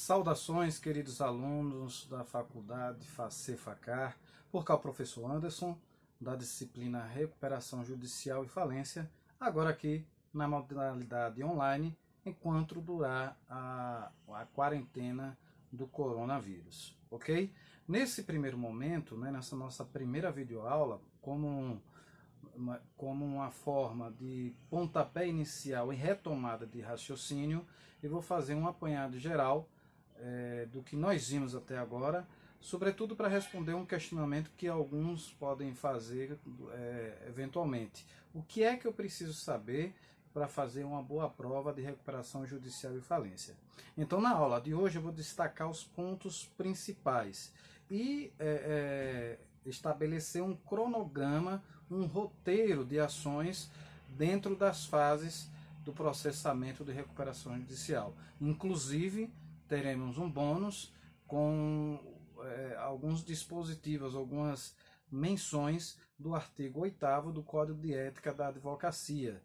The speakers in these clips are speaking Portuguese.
Saudações, queridos alunos da Faculdade FACEFACAR, por cá o professor Anderson, da disciplina Recuperação Judicial e Falência, agora aqui na modalidade online, enquanto durar a quarentena do coronavírus, ok? Nesse primeiro momento, nessa nossa primeira videoaula, como uma forma de pontapé inicial e retomada de raciocínio, eu vou fazer um apanhado geral do que nós vimos até agora, sobretudo para responder um questionamento que alguns podem fazer eventualmente. O que é que eu preciso saber para fazer uma boa prova de recuperação judicial e falência? Então, na aula de hoje, eu vou destacar os pontos principais e estabelecer um cronograma, um roteiro de ações dentro das fases do processamento de recuperação judicial. Inclusive, teremos um bônus com alguns dispositivos, algumas menções do artigo 8º do Código de Ética da Advocacia,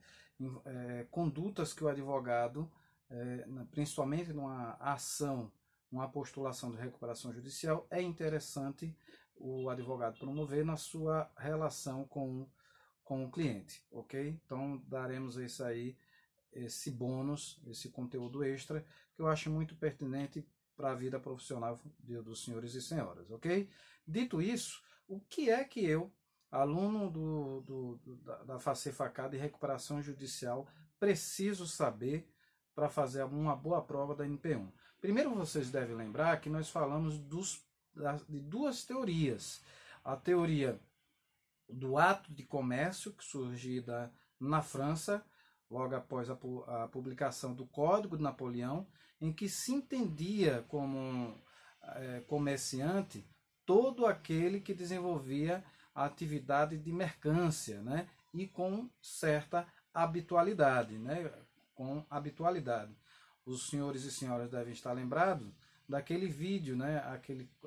condutas que o advogado, principalmente numa ação, uma postulação de recuperação judicial, é interessante o advogado promover na sua relação com o cliente, ok? Então daremos esse bônus, esse conteúdo extra, que eu acho muito pertinente para a vida profissional dos senhores e senhoras, ok? Dito isso, o que é que eu, aluno da FACEFACAR de Recuperação Judicial, preciso saber para fazer uma boa prova da NP1? Primeiro, vocês devem lembrar que nós falamos de duas teorias. A teoria do ato de comércio, que surgida na França, logo após a publicação do Código de Napoleão, em que se entendia como comerciante todo aquele que desenvolvia a atividade de mercância, e com certa habitualidade, Os senhores e senhoras devem estar lembrados daquele vídeo,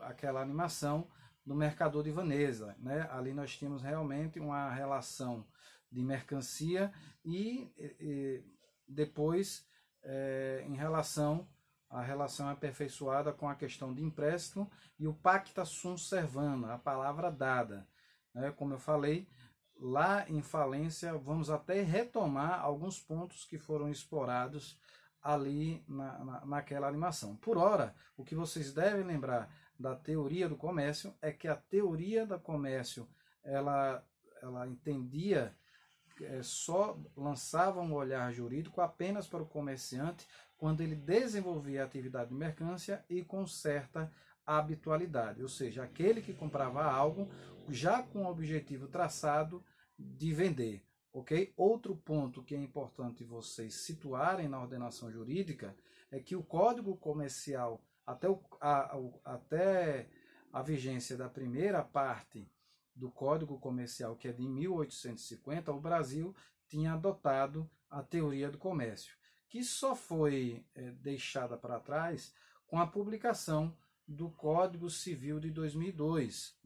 aquela animação do Mercador de Veneza, Ali nós tínhamos realmente uma relação de mercancia e depois a relação aperfeiçoada com a questão de empréstimo e o pacta sunt servanda, a palavra dada. Como eu falei, lá em falência vamos até retomar alguns pontos que foram explorados ali naquela animação. Por ora, o que vocês devem lembrar da teoria do comércio é que a teoria do comércio ela entendia só lançava um olhar jurídico apenas para o comerciante quando ele desenvolvia a atividade de mercância e com certa habitualidade, ou seja, aquele que comprava algo já com o objetivo traçado de vender. Ok? Outro ponto que é importante vocês situarem na ordenação jurídica é que o Código Comercial, até a vigência da primeira parte do Código Comercial, que é de 1850, o Brasil tinha adotado a teoria do comércio, que só foi deixada para trás com a publicação do Código Civil de 2002,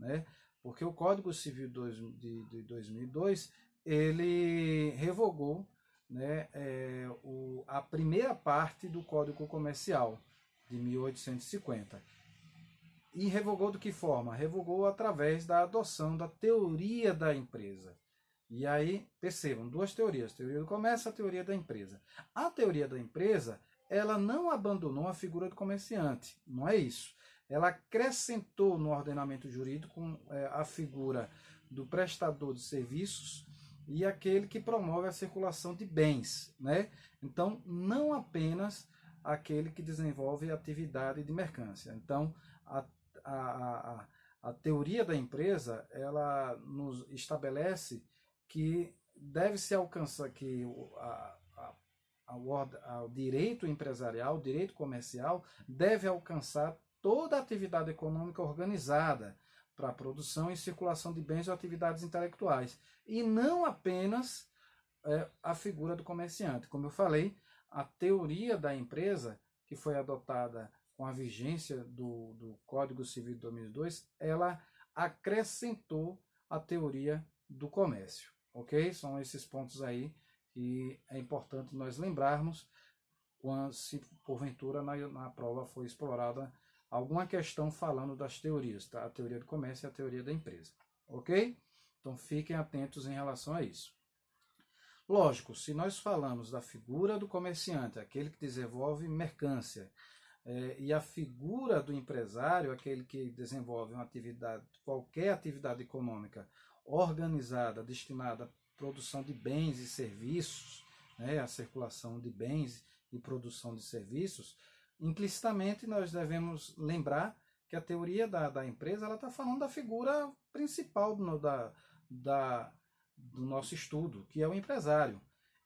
porque o Código Civil de 2002 ele revogou a primeira parte do Código Comercial de 1850. E revogou de que forma? Revogou através da adoção da teoria da empresa. E aí, percebam, duas teorias, a teoria do comércio e a teoria da empresa. A teoria da empresa, ela não abandonou a figura do comerciante, não é isso. Ela acrescentou no ordenamento jurídico a figura do prestador de serviços e aquele que promove a circulação de bens, Então, não apenas aquele que desenvolve atividade de mercância. Então, a teoria da empresa, ela nos estabelece que deve-se alcançar que o direito empresarial, o direito comercial, deve alcançar toda a atividade econômica organizada para a produção e circulação de bens ou atividades intelectuais, e não apenas a figura do comerciante. Como eu falei, a teoria da empresa, que foi adotada com a vigência do Código Civil de 2002, ela acrescentou a teoria do comércio, ok? São esses pontos aí que é importante nós lembrarmos quando, se porventura na prova foi explorada alguma questão falando das teorias, tá? A teoria do comércio e a teoria da empresa, ok? Então fiquem atentos em relação a isso. Lógico, se nós falamos da figura do comerciante, aquele que desenvolve mercância, e a figura do empresário, aquele que desenvolve uma atividade, qualquer atividade econômica organizada, destinada à produção de bens e serviços, né, a circulação de bens e produção de serviços, implicitamente nós devemos lembrar que a teoria da empresa está falando da figura principal do nosso estudo, que é o empresário.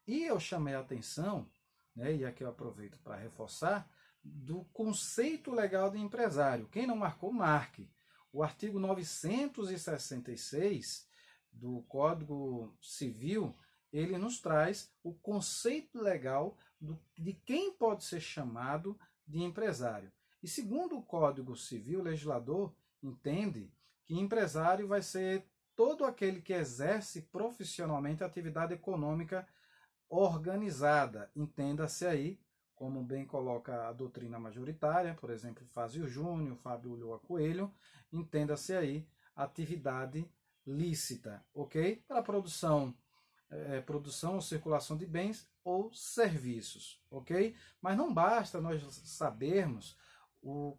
E eu chamei a atenção, né, e aqui eu aproveito para reforçar, do conceito legal de empresário. Quem não marcou, marque. O artigo 966 do Código Civil, ele nos traz o conceito legal de quem pode ser chamado de empresário. E segundo o Código Civil, o legislador entende que empresário vai ser todo aquele que exerce profissionalmente a atividade econômica organizada. Entenda-se aí, como bem coloca a doutrina majoritária, por exemplo, Fázio Júnior, Fábio Ulloa Coelho, entenda-se aí atividade lícita, ok? Para produção ou circulação de bens ou serviços, ok? Mas não basta nós sabermos o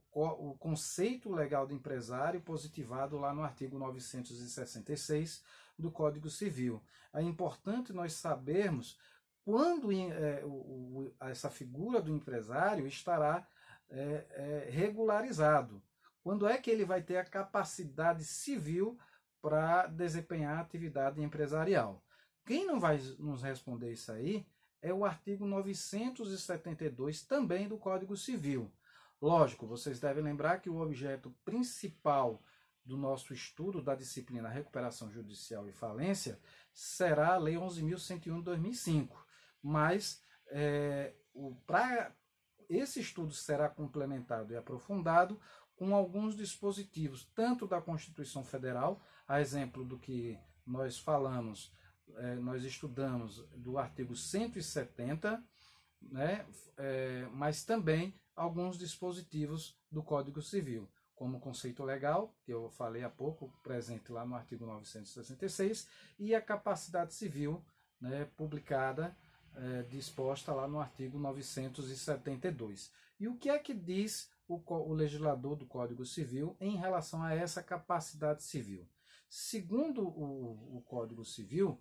conceito legal de empresário positivado lá no artigo 966 do Código Civil. É importante nós sabermos quando essa figura do empresário estará regularizado. Quando é que ele vai ter a capacidade civil para desempenhar a atividade empresarial? Quem não vai nos responder isso aí é o artigo 972 também do Código Civil. Lógico, vocês devem lembrar que o objeto principal do nosso estudo da disciplina Recuperação Judicial e Falência será a Lei 11.101 de 2005. Mas esse estudo será complementado e aprofundado com alguns dispositivos, tanto da Constituição Federal, a exemplo do que nós falamos, nós estudamos do artigo 170, né, mas também alguns dispositivos do Código Civil, como o conceito legal, que eu falei há pouco, presente lá no artigo 966, e a capacidade civil, né, publicada, disposta lá no artigo 972. E o que é que diz o legislador do Código Civil em relação a essa capacidade civil? Segundo o Código Civil,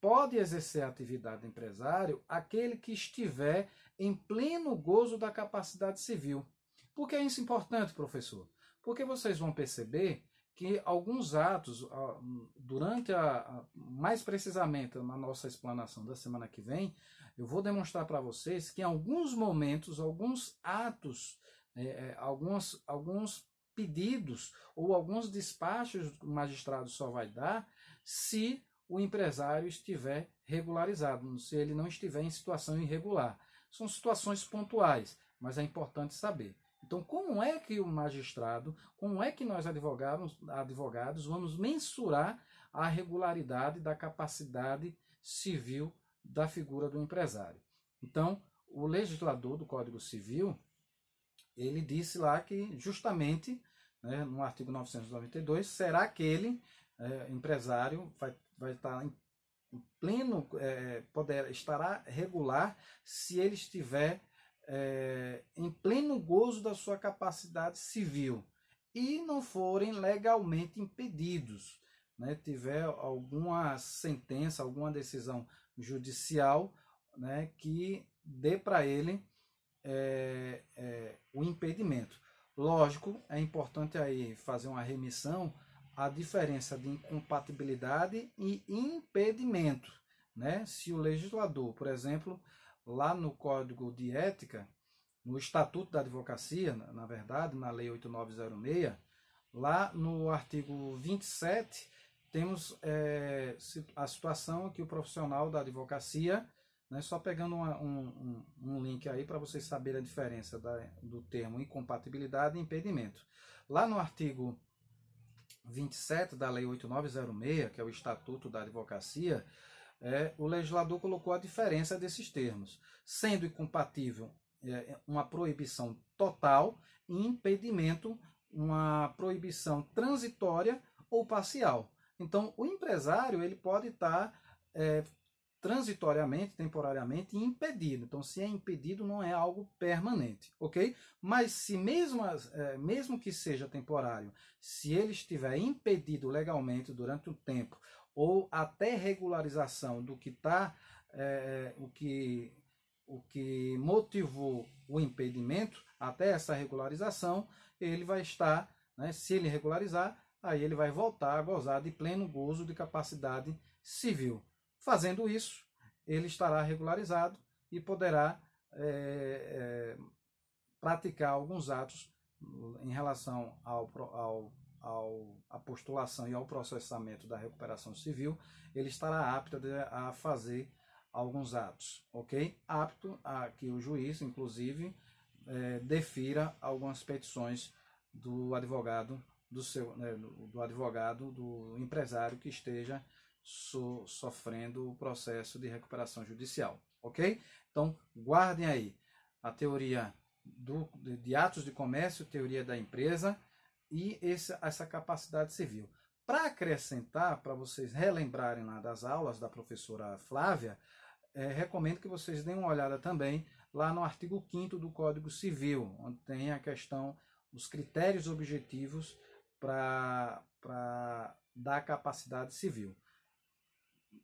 pode exercer a atividade empresário aquele que estiver em pleno gozo da capacidade civil. Por que é isso importante, professor? Porque vocês vão perceber que alguns atos, durante mais precisamente na nossa explanação da semana que vem, eu vou demonstrar para vocês que em alguns momentos, alguns atos, alguns pedidos ou alguns despachos o magistrado só vai dar se o empresário estiver regularizado, se ele não estiver em situação irregular. São situações pontuais, mas é importante saber. Então, como é que o magistrado, como é que nós advogados vamos mensurar a regularidade da capacidade civil da figura do empresário? Então, o legislador do Código Civil, ele disse lá que justamente, né, no artigo 992, será aquele empresário vai estar em pleno, estará regular se ele estiver em pleno gozo da sua capacidade civil e não forem legalmente impedidos, né, tiver alguma sentença, alguma decisão judicial, né, que dê para ele o impedimento. Lógico, é importante aí fazer uma remissão à diferença de incompatibilidade e impedimento, né? Se o legislador, por exemplo, lá no Código de Ética, no Estatuto da Advocacia, na verdade, na Lei 8906, lá no artigo 27, temos a situação que o profissional da advocacia, né, só pegando um link aí para vocês saberem a diferença do termo incompatibilidade e impedimento. Lá no artigo 27 da Lei 8906, que é o Estatuto da Advocacia, o legislador colocou a diferença desses termos, sendo incompatível uma proibição total e impedimento, uma proibição transitória ou parcial. Então, o empresário ele pode estar transitoriamente, temporariamente impedido. Então, se é impedido, não é algo permanente, ok? Mas se mesmo que seja temporário, se ele estiver impedido legalmente durante um tempo ou até regularização do que está, o que motivou o impedimento, até essa regularização, ele vai estar, né, se ele regularizar, aí ele vai voltar a gozar de pleno gozo de capacidade civil. Fazendo isso, ele estará regularizado e poderá praticar alguns atos em relação à postulação e ao processamento da recuperação civil. Ele estará apto a fazer alguns atos, ok? Apto a que o juiz, inclusive, defira algumas petições do advogado, do empresário que esteja sofrendo o processo de recuperação judicial, ok? Então, guardem aí a teoria de atos de comércio, teoria da empresa e essa capacidade civil. Para acrescentar, para vocês relembrarem lá das aulas da professora Flávia, recomendo que vocês deem uma olhada também lá no artigo 5º do Código Civil, onde tem a questão, os critérios objetivos para dar capacidade civil.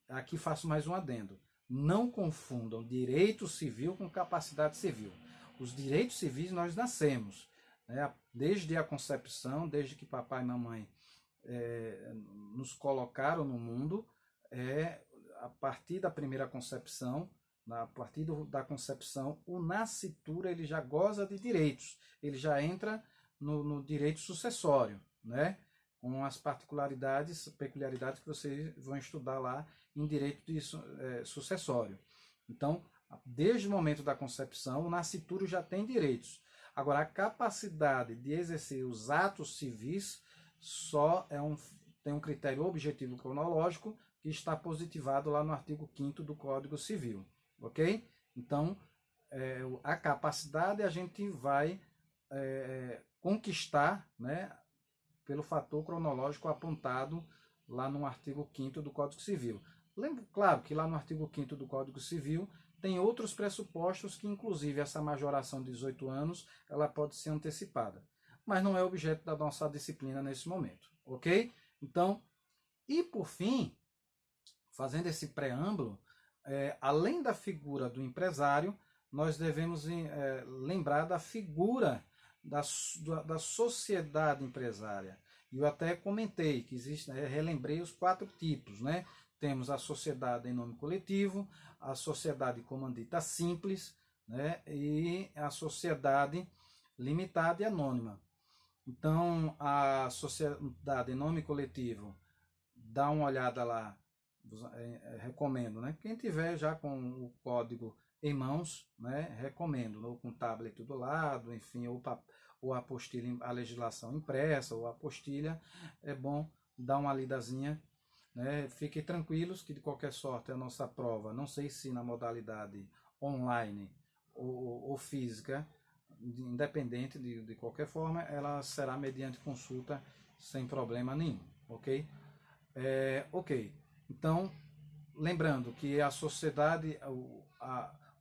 Aqui faço mais um adendo. Não confundam direito civil com capacidade civil. Os direitos civis nós nascemos, né? Desde a concepção, desde que papai e mamãe nos colocaram no mundo, a partir da primeira concepção, a partir da concepção, o nascitura ele já goza de direitos, ele já entra no direito sucessório, né? Com as peculiaridades que vocês vão estudar lá em direito sucessório. Então, desde o momento da concepção, o nascituro já tem direitos. Agora, a capacidade de exercer os atos civis só tem um critério objetivo cronológico que está positivado lá no artigo 5º do Código Civil, ok? Então, a capacidade a gente vai conquistar, né, pelo fator cronológico apontado lá no artigo 5º do Código Civil. Claro que lá no artigo 5º do Código Civil tem outros pressupostos que, inclusive, essa majoração de 18 anos, ela pode ser antecipada. Mas não é objeto da nossa disciplina nesse momento, ok? Então, e por fim, fazendo esse preâmbulo, além da figura do empresário, nós devemos lembrar da figura da sociedade empresária. E eu até comentei que existe, relembrei os 4 tipos, né? Temos a sociedade em nome coletivo, a sociedade comandita simples, né? E a sociedade limitada e anônima. Então, a sociedade em nome coletivo, dá uma olhada lá, recomendo, né? Quem tiver já com o código em mãos, né, recomendo, ou com o tablet do lado, enfim, ou a apostila, a legislação impressa, ou a apostilha, é bom dar uma lidazinha, né? Fiquem tranquilos que de qualquer sorte a nossa prova, não sei se na modalidade online ou física, independente de qualquer forma, ela será mediante consulta sem problema nenhum, ok? Ok, então, lembrando que a sociedade,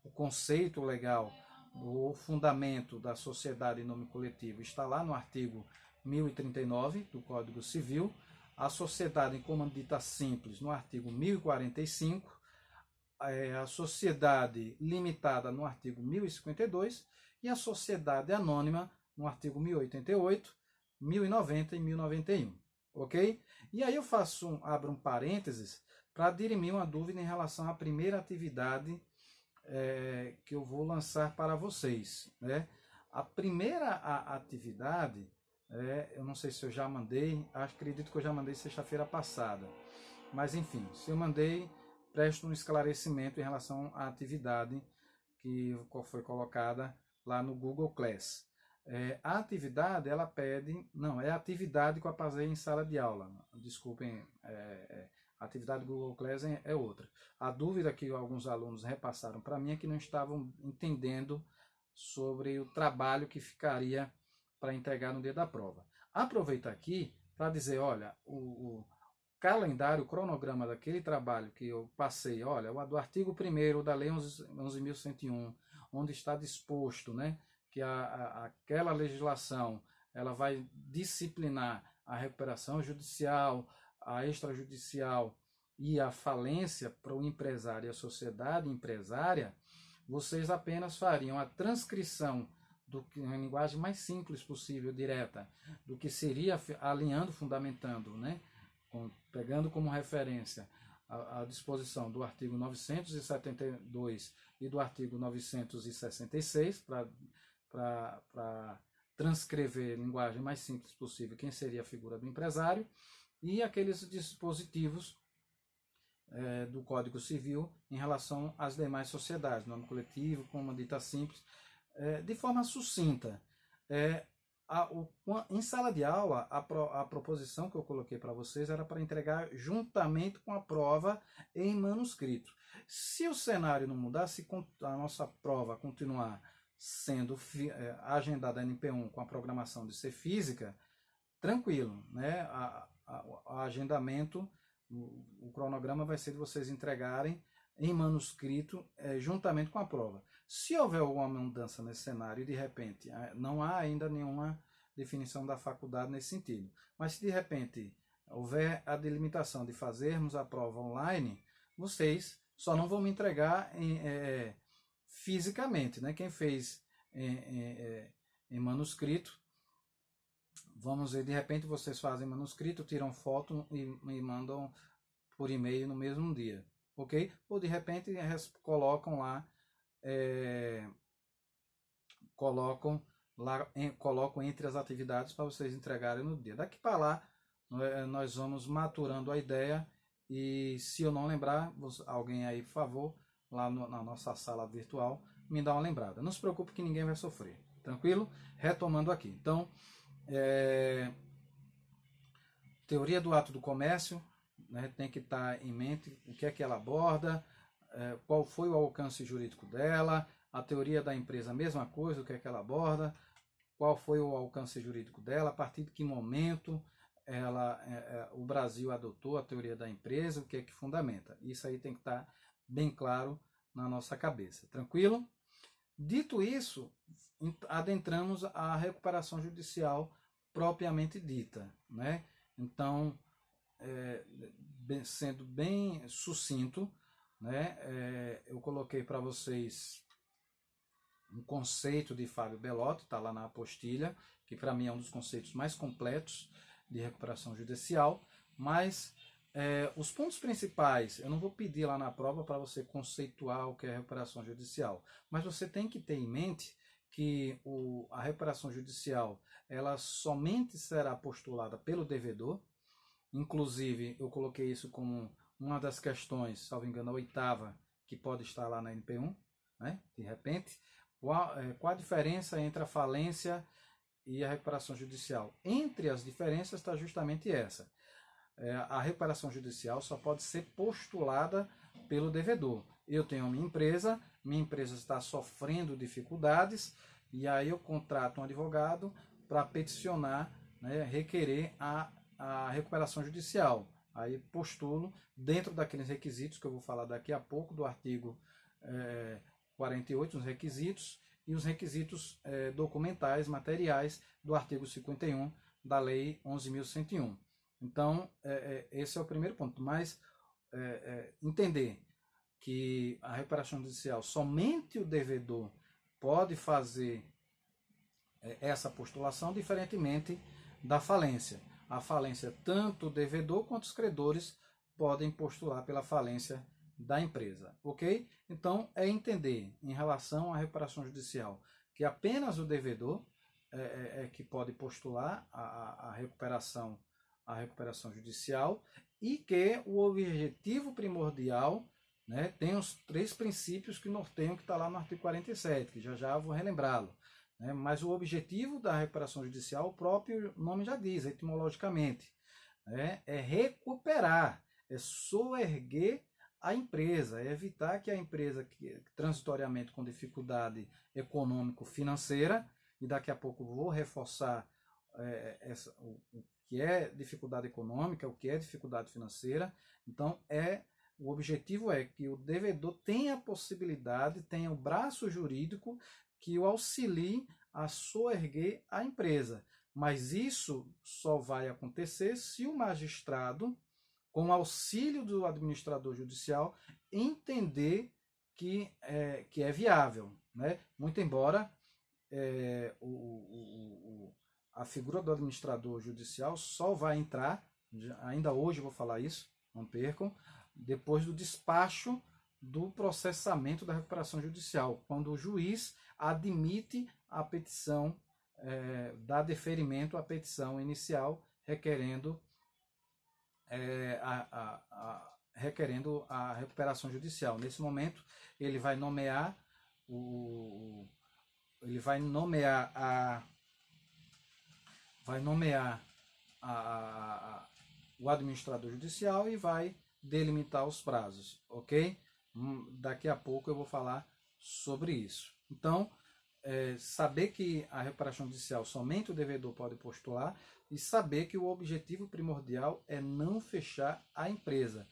o conceito legal, o fundamento da sociedade em nome coletivo está lá no artigo 1039 do Código Civil, a sociedade em comandita simples no artigo 1045, a sociedade limitada no artigo 1052 e a sociedade anônima no artigo 1088, 1090 e 1091, ok? E aí eu abro um parênteses para dirimir uma dúvida em relação à primeira atividade que eu vou lançar para vocês, né? A primeira atividade, eu não sei se eu já mandei, acredito que eu já mandei sexta-feira passada, mas enfim, se eu mandei, presto um esclarecimento em relação à atividade que foi colocada lá no Google Class. A atividade, ela pede, não, é a atividade que eu apresentei em sala de aula, desculpem A atividade do Google Class é outra. A dúvida que alguns alunos repassaram para mim é que não estavam entendendo sobre o trabalho que ficaria para entregar no dia da prova. Aproveito aqui para dizer, olha, o calendário, o cronograma daquele trabalho que eu passei, olha, o do artigo 1º da Lei 11.101, onde está disposto, né, que aquela legislação ela vai disciplinar a recuperação judicial, a extrajudicial e a falência para o empresário e a sociedade empresária, vocês apenas fariam a transcrição uma linguagem mais simples possível, direta, do que seria alinhando, fundamentando, né, pegando como referência a disposição do artigo 972 e do artigo 966, para transcrever linguagem mais simples possível quem seria a figura do empresário, e aqueles dispositivos do Código Civil em relação às demais sociedades, nome coletivo, comandita simples, de forma sucinta. Em sala de aula, a proposição que eu coloquei para vocês era para entregar juntamente com a prova em manuscrito. Se o cenário não mudar, se a nossa prova continuar sendo agendada a NP1 com a programação de ser física, tranquilo, né? O agendamento, o cronograma vai ser de vocês entregarem em manuscrito juntamente com a prova. Se houver alguma mudança nesse cenário e de repente não há ainda nenhuma definição da faculdade nesse sentido, mas se de repente houver a delimitação de fazermos a prova online, vocês só não vão me entregar fisicamente, né? Quem fez em manuscrito, vamos ver, de repente vocês fazem manuscrito, tiram foto e mandam por e-mail no mesmo dia, ok? Ou de repente colocam lá, colocam entre as atividades para vocês entregarem no dia. Daqui para lá, nós vamos maturando a ideia, e se eu não lembrar, alguém aí, por favor, lá na nossa sala virtual, me dá uma lembrada. Não se preocupe que ninguém vai sofrer, tranquilo? Retomando aqui. Então, teoria do ato do comércio, né, tem que estar em mente o que é que ela aborda, qual foi o alcance jurídico dela. A teoria da empresa, a mesma coisa, o que é que ela aborda, qual foi o alcance jurídico dela, a partir de que momento o Brasil adotou a teoria da empresa, o que é que fundamenta. Isso aí tem que estar bem claro na nossa cabeça, tranquilo? Dito isso, adentramos a recuperação judicial propriamente dita, né? Então, sendo bem sucinto, né, eu coloquei para vocês um conceito de Fábio Bellotto, está lá na apostilha, que para mim é um dos conceitos mais completos de recuperação judicial, mas os pontos principais, eu não vou pedir lá na prova para você conceituar o que é recuperação judicial, mas você tem que ter em mente que a recuperação judicial ela somente será postulada pelo devedor. Inclusive, eu coloquei isso como uma das questões, salvo engano, a 8ª, que pode estar lá na NP1, né? De repente. Qual a diferença entre a falência e a recuperação judicial? Entre as diferenças está justamente essa. A recuperação judicial só pode ser postulada pelo devedor. Eu tenho minha empresa está sofrendo dificuldades, e aí eu contrato um advogado para peticionar, né, requerer a recuperação judicial. Aí postulo dentro daqueles requisitos que eu vou falar daqui a pouco, do artigo 48, os requisitos, e os requisitos documentais, materiais, do artigo 51 da Lei 11.101. Então, esse é o primeiro ponto. Mas entender que a recuperação judicial, somente o devedor pode fazer essa postulação, diferentemente da falência. A falência, tanto o devedor quanto os credores podem postular pela falência da empresa, ok? Então, entender em relação à recuperação judicial que apenas o devedor que pode postular a recuperação judicial, e que o objetivo primordial, né, tem os 3 princípios que norteiam, que está lá no artigo 47, que já vou relembrá-lo. Né, mas o objetivo da recuperação judicial, o próprio nome já diz, etimologicamente, né, é recuperar, é soerguer a empresa, é evitar que a empresa, que transitoriamente com dificuldade econômico-financeira, e daqui a pouco vou reforçar o que é dificuldade econômica, o que é dificuldade financeira. Então, o objetivo é que o devedor tenha a possibilidade, tenha o braço jurídico que o auxilie a soerguer a empresa. Mas isso só vai acontecer se o magistrado, com auxílio do administrador judicial, entender que é viável, né? Muito embora a figura do administrador judicial só vai entrar, ainda hoje eu vou falar isso, não percam, depois do despacho do processamento da recuperação judicial, quando o juiz admite a petição, dá deferimento à petição inicial requerendo requerendo a recuperação judicial. Nesse momento, ele vai nomear o administrador judicial e vai delimitar os prazos, ok? Daqui a pouco eu vou falar sobre isso. Então, saber que a recuperação judicial somente o devedor pode postular e saber que o objetivo primordial é não fechar a empresa.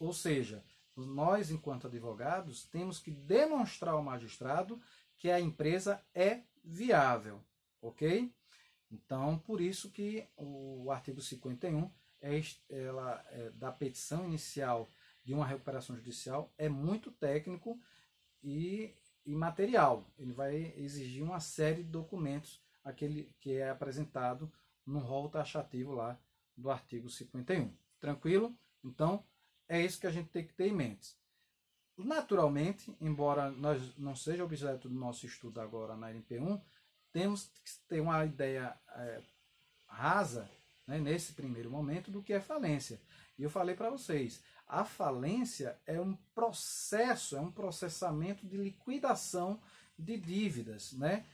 Ou seja, nós, enquanto advogados, temos que demonstrar ao magistrado que a empresa é viável, ok? Então, por isso que o artigo 51 da petição inicial de uma recuperação judicial é muito técnico e material. Ele vai exigir uma série de documentos, aquele que é apresentado no rol taxativo lá do artigo 51. Tranquilo? Então, é isso que a gente tem que ter em mente. Naturalmente, embora não seja objeto do nosso estudo agora na NP1, temos que ter uma ideia rasa, né, nesse primeiro momento, do que é falência. E eu falei para vocês, a falência é um processo, é um processamento de liquidação de dívidas, né?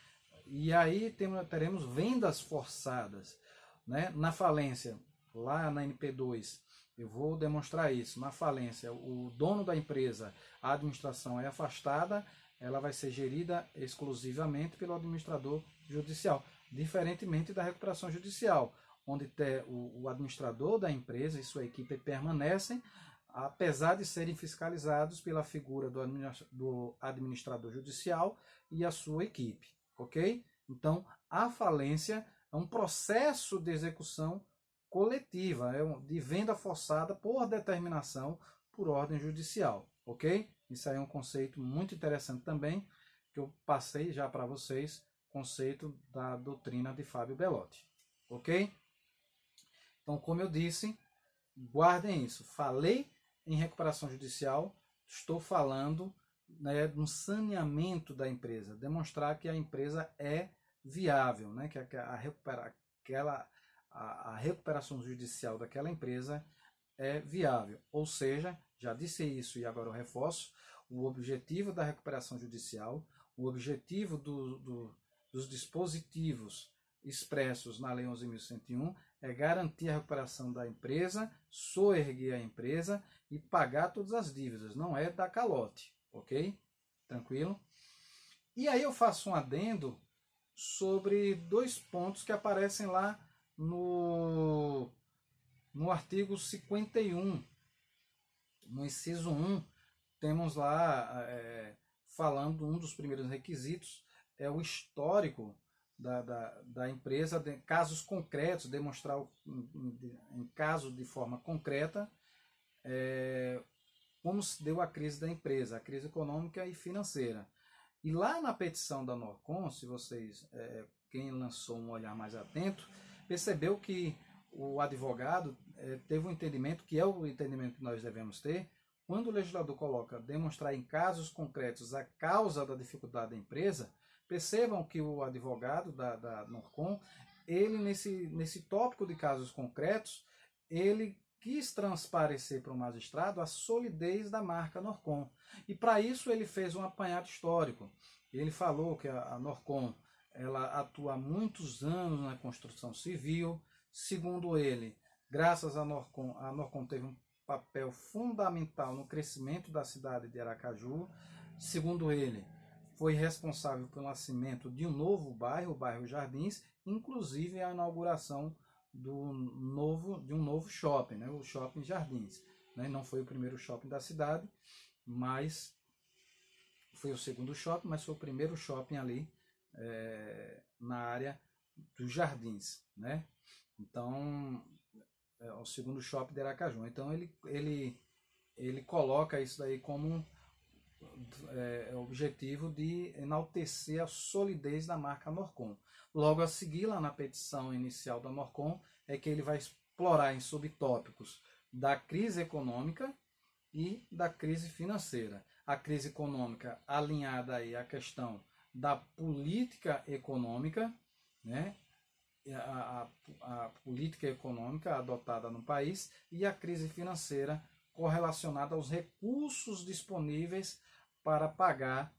E aí teremos vendas forçadas, né? Na falência, lá na NP2, eu vou demonstrar isso. Na falência, o dono da empresa, a administração é afastada, ela vai ser gerida exclusivamente pelo administrador judicial, diferentemente da recuperação judicial, onde o administrador da empresa e sua equipe permanecem, apesar de serem fiscalizados pela figura do administrador judicial e a sua equipe, ok? Então, a falência é um processo de execução coletiva, de venda forçada por determinação por ordem judicial, ok? Isso aí é um conceito muito interessante também, que eu passei já para vocês, conceito da doutrina de Fábio Belotti, ok? Então, como eu disse, guardem isso. Falei em recuperação judicial, estou falando, né, de um saneamento da empresa, demonstrar que a empresa é viável, né, que a recuperação judicial daquela empresa é viável. Ou seja, já disse isso e agora eu reforço, o objetivo da recuperação judicial, o objetivo dos dispositivos expressos na Lei 11.101 é garantir a recuperação da empresa, soerguer a empresa e pagar todas as dívidas, não é dar calote, ok? Tranquilo? E aí eu faço um adendo sobre dois pontos que aparecem lá no artigo 51, no inciso 1, temos lá falando, um dos primeiros requisitos é o histórico da empresa, de casos concretos, demonstrar em caso de forma concreta como se deu a crise da empresa, a crise econômica e financeira. E lá na petição da Norcon, se vocês, quem lançou um olhar mais atento, percebeu que o advogado teve um entendimento, que é o entendimento que nós devemos ter, quando o legislador coloca demonstrar em casos concretos a causa da dificuldade da empresa. Percebam que o advogado da Norcon, ele nesse tópico de casos concretos, ele quis transparecer para o magistrado a solidez da marca Norcon. E para isso ele fez um apanhado histórico. Ele falou que a Norcon ela atua há muitos anos na construção civil. Segundo ele, graças à Norcon teve papel fundamental no crescimento da cidade de Aracaju. Segundo ele, foi responsável pelo nascimento de um novo bairro, o bairro Jardins, inclusive a inauguração de um novo shopping, né, o Shopping Jardins. Né? Não foi o primeiro shopping da cidade, mas foi o segundo shopping, mas foi o primeiro shopping ali na área dos Jardins, né? Então, o segundo shopping de Aracaju. Então, ele coloca isso daí como objetivo de enaltecer a solidez da marca Norcom. Logo a seguir, lá na petição inicial da Norcom, é que ele vai explorar em subtópicos da crise econômica e da crise financeira. A crise econômica alinhada aí à questão da política econômica, né? A política econômica adotada no país, e a crise financeira correlacionada aos recursos disponíveis para pagar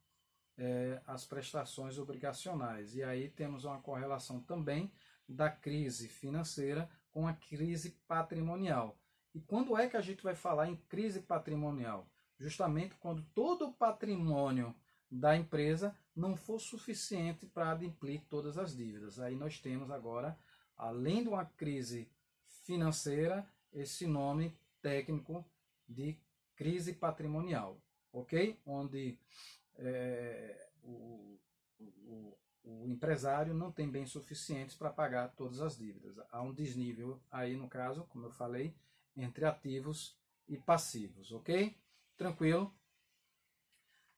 as prestações obrigacionais. E aí temos uma correlação também da crise financeira com a crise patrimonial. E quando é que a gente vai falar em crise patrimonial? Justamente quando todo o patrimônio da empresa não for suficiente para adimplir todas as dívidas. Aí nós temos agora, além de uma crise financeira, esse nome técnico de crise patrimonial, ok? Onde o empresário não tem bens suficientes para pagar todas as dívidas. Há um desnível aí, no caso, como eu falei, entre ativos e passivos, ok? Tranquilo?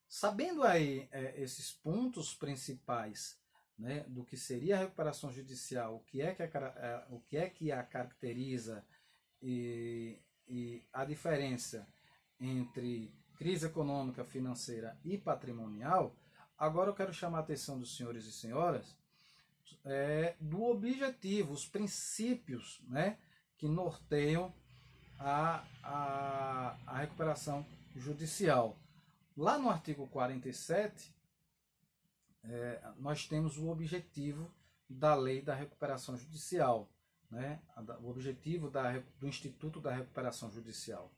Sabendo aí esses pontos principais, né, do que seria a recuperação judicial, o que é que a caracteriza e a diferença entre crise econômica, financeira e patrimonial, agora eu quero chamar a atenção dos senhores e senhoras do objetivo, os princípios, né, que norteiam a recuperação judicial. Lá no artigo 47, nós temos o objetivo da lei da recuperação judicial, né? O objetivo do Instituto da Recuperação Judicial.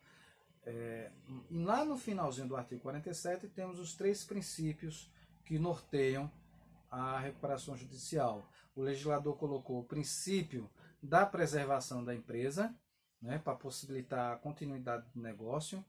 Lá no finalzinho do artigo 47, temos os 3 princípios que norteiam a recuperação judicial. O legislador colocou o princípio da preservação da empresa, né, para possibilitar a continuidade do negócio,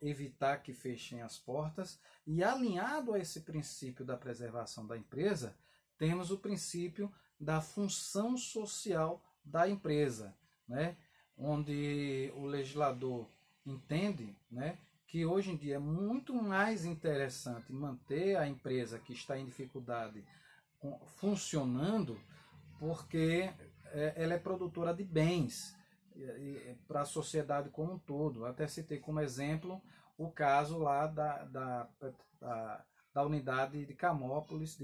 evitar que fechem as portas, e alinhado a esse princípio da preservação da empresa, temos o princípio da função social da empresa, né, onde o legislador entende, né, que hoje em dia é muito mais interessante manter a empresa que está em dificuldade funcionando, porque ela é produtora de bens para a sociedade como um todo. Até citei como exemplo o caso lá da unidade de Carmópolis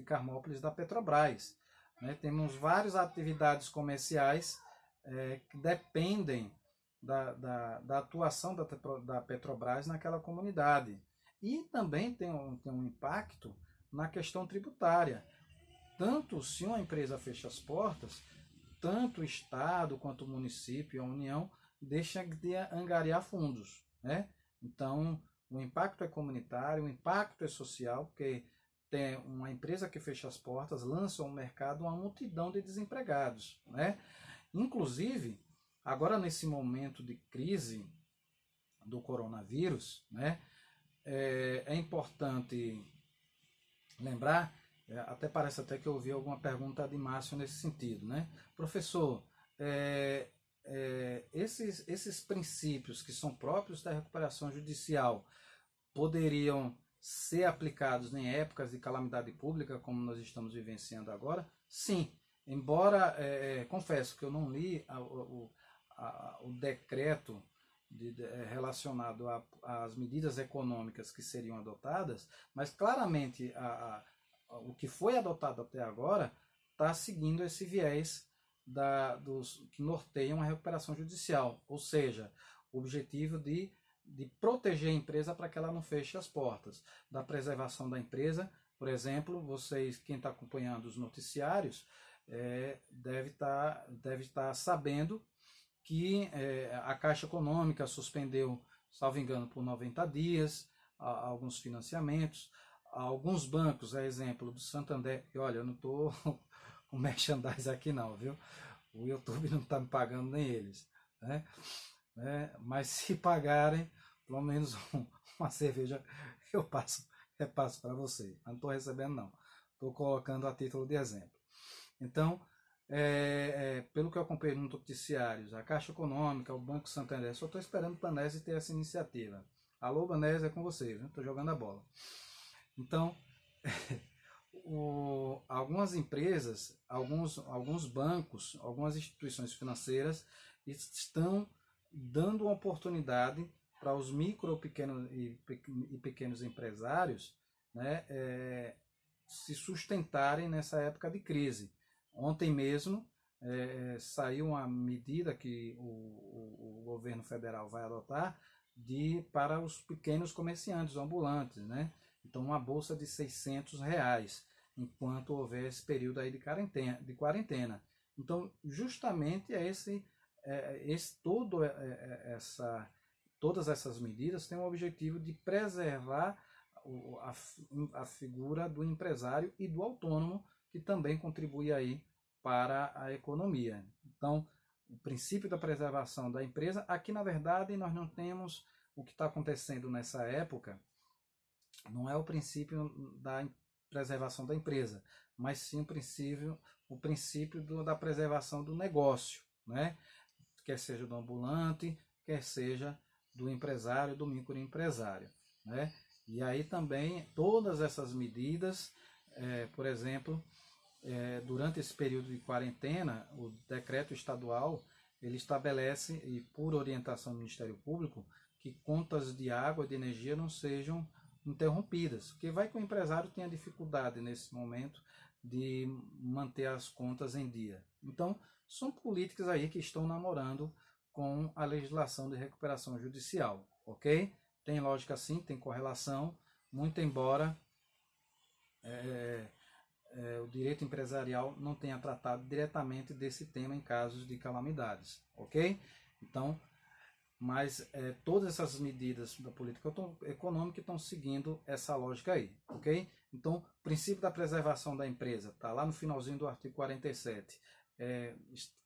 da Petrobras. Né? Temos várias atividades comerciais que dependem da atuação da Petrobras naquela comunidade. E também tem um impacto na questão tributária. Tanto se uma empresa fecha as portas, tanto o Estado quanto o município e a União deixam de angariar fundos. Né? Então, o impacto é comunitário, o impacto é social, porque tem uma empresa que fecha as portas, lança ao mercado uma multidão de desempregados. Né? Inclusive, agora nesse momento de crise do coronavírus, né, é importante lembrar, até parece até que eu ouvi alguma pergunta de Márcio nesse sentido, né? Professor, esses princípios que são próprios da recuperação judicial poderiam ser aplicados em épocas de calamidade pública, como nós estamos vivenciando agora? Sim, embora, confesso que eu não li o decreto relacionado às medidas econômicas que seriam adotadas, mas claramente o que foi adotado até agora está seguindo esse viés que norteiam a recuperação judicial, ou seja, o objetivo de proteger a empresa para que ela não feche as portas, da preservação da empresa. Por exemplo, vocês, quem está acompanhando os noticiários, deve estar sabendo que a Caixa Econômica suspendeu, salvo engano, por 90 dias, alguns financiamentos. Alguns bancos, a exemplo do Santander, e olha, eu não estou com merchandise aqui não, viu? O YouTube não está me pagando nem eles, né? Mas se pagarem, pelo menos uma cerveja eu repasso para vocês. Não estou recebendo não, estou colocando a título de exemplo. Então, pelo que eu acompanhei no noticiários, a Caixa Econômica, o Banco Santander, só estou esperando o Banese ter essa iniciativa. Alô, Banese, é com vocês, estou jogando a bola. Então, algumas empresas, alguns bancos, algumas instituições financeiras estão dando uma oportunidade para os micro, pequenos e pequenos empresários, né, se sustentarem nessa época de crise. Ontem mesmo saiu uma medida que o governo federal vai adotar para os pequenos comerciantes ambulantes, né? Então, uma bolsa de R$ 600, enquanto houver esse período aí de quarentena. Então, justamente todas essas medidas têm o objetivo de preservar a figura do empresário e do autônomo, que também contribui aí para a economia. Então, o princípio da preservação da empresa, aqui na verdade nós não temos o que está acontecendo nessa época, não é o princípio da preservação da empresa, mas sim o princípio da preservação do negócio, né? Quer seja do ambulante, quer seja do empresário, do microempresário, né? E aí também todas essas medidas, por exemplo, durante esse período de quarentena, o decreto estadual ele estabelece, e por orientação do Ministério Público, que contas de água e de energia não sejam interrompidas, porque vai que o empresário tenha dificuldade nesse momento de manter as contas em dia. Então, são políticas aí que estão namorando com a legislação de recuperação judicial, ok? Tem lógica sim, tem correlação, muito embora o direito empresarial não tenha tratado diretamente desse tema em casos de calamidades, ok? Então, mas todas essas medidas da política econômica estão seguindo essa lógica aí, ok? Então, o princípio da preservação da empresa, está lá no finalzinho do artigo 47,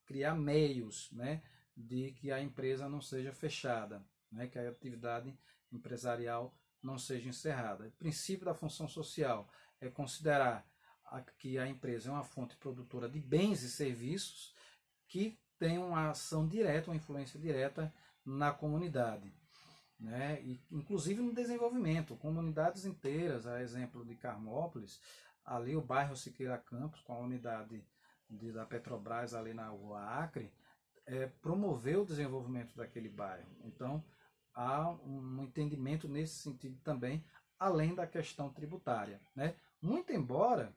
criar meios, né, de que a empresa não seja fechada, né, que a atividade empresarial não seja encerrada. O princípio da função social é considerar que a empresa é uma fonte produtora de bens e serviços que tem uma ação direta, uma influência direta na comunidade, né? E, inclusive no desenvolvimento, comunidades inteiras, a exemplo de Carmópolis, ali o bairro Siqueira Campos, com a unidade da Petrobras ali na Rua Acre, promoveu o desenvolvimento daquele bairro. Então, há um entendimento nesse sentido também, além da questão tributária, né? Muito embora,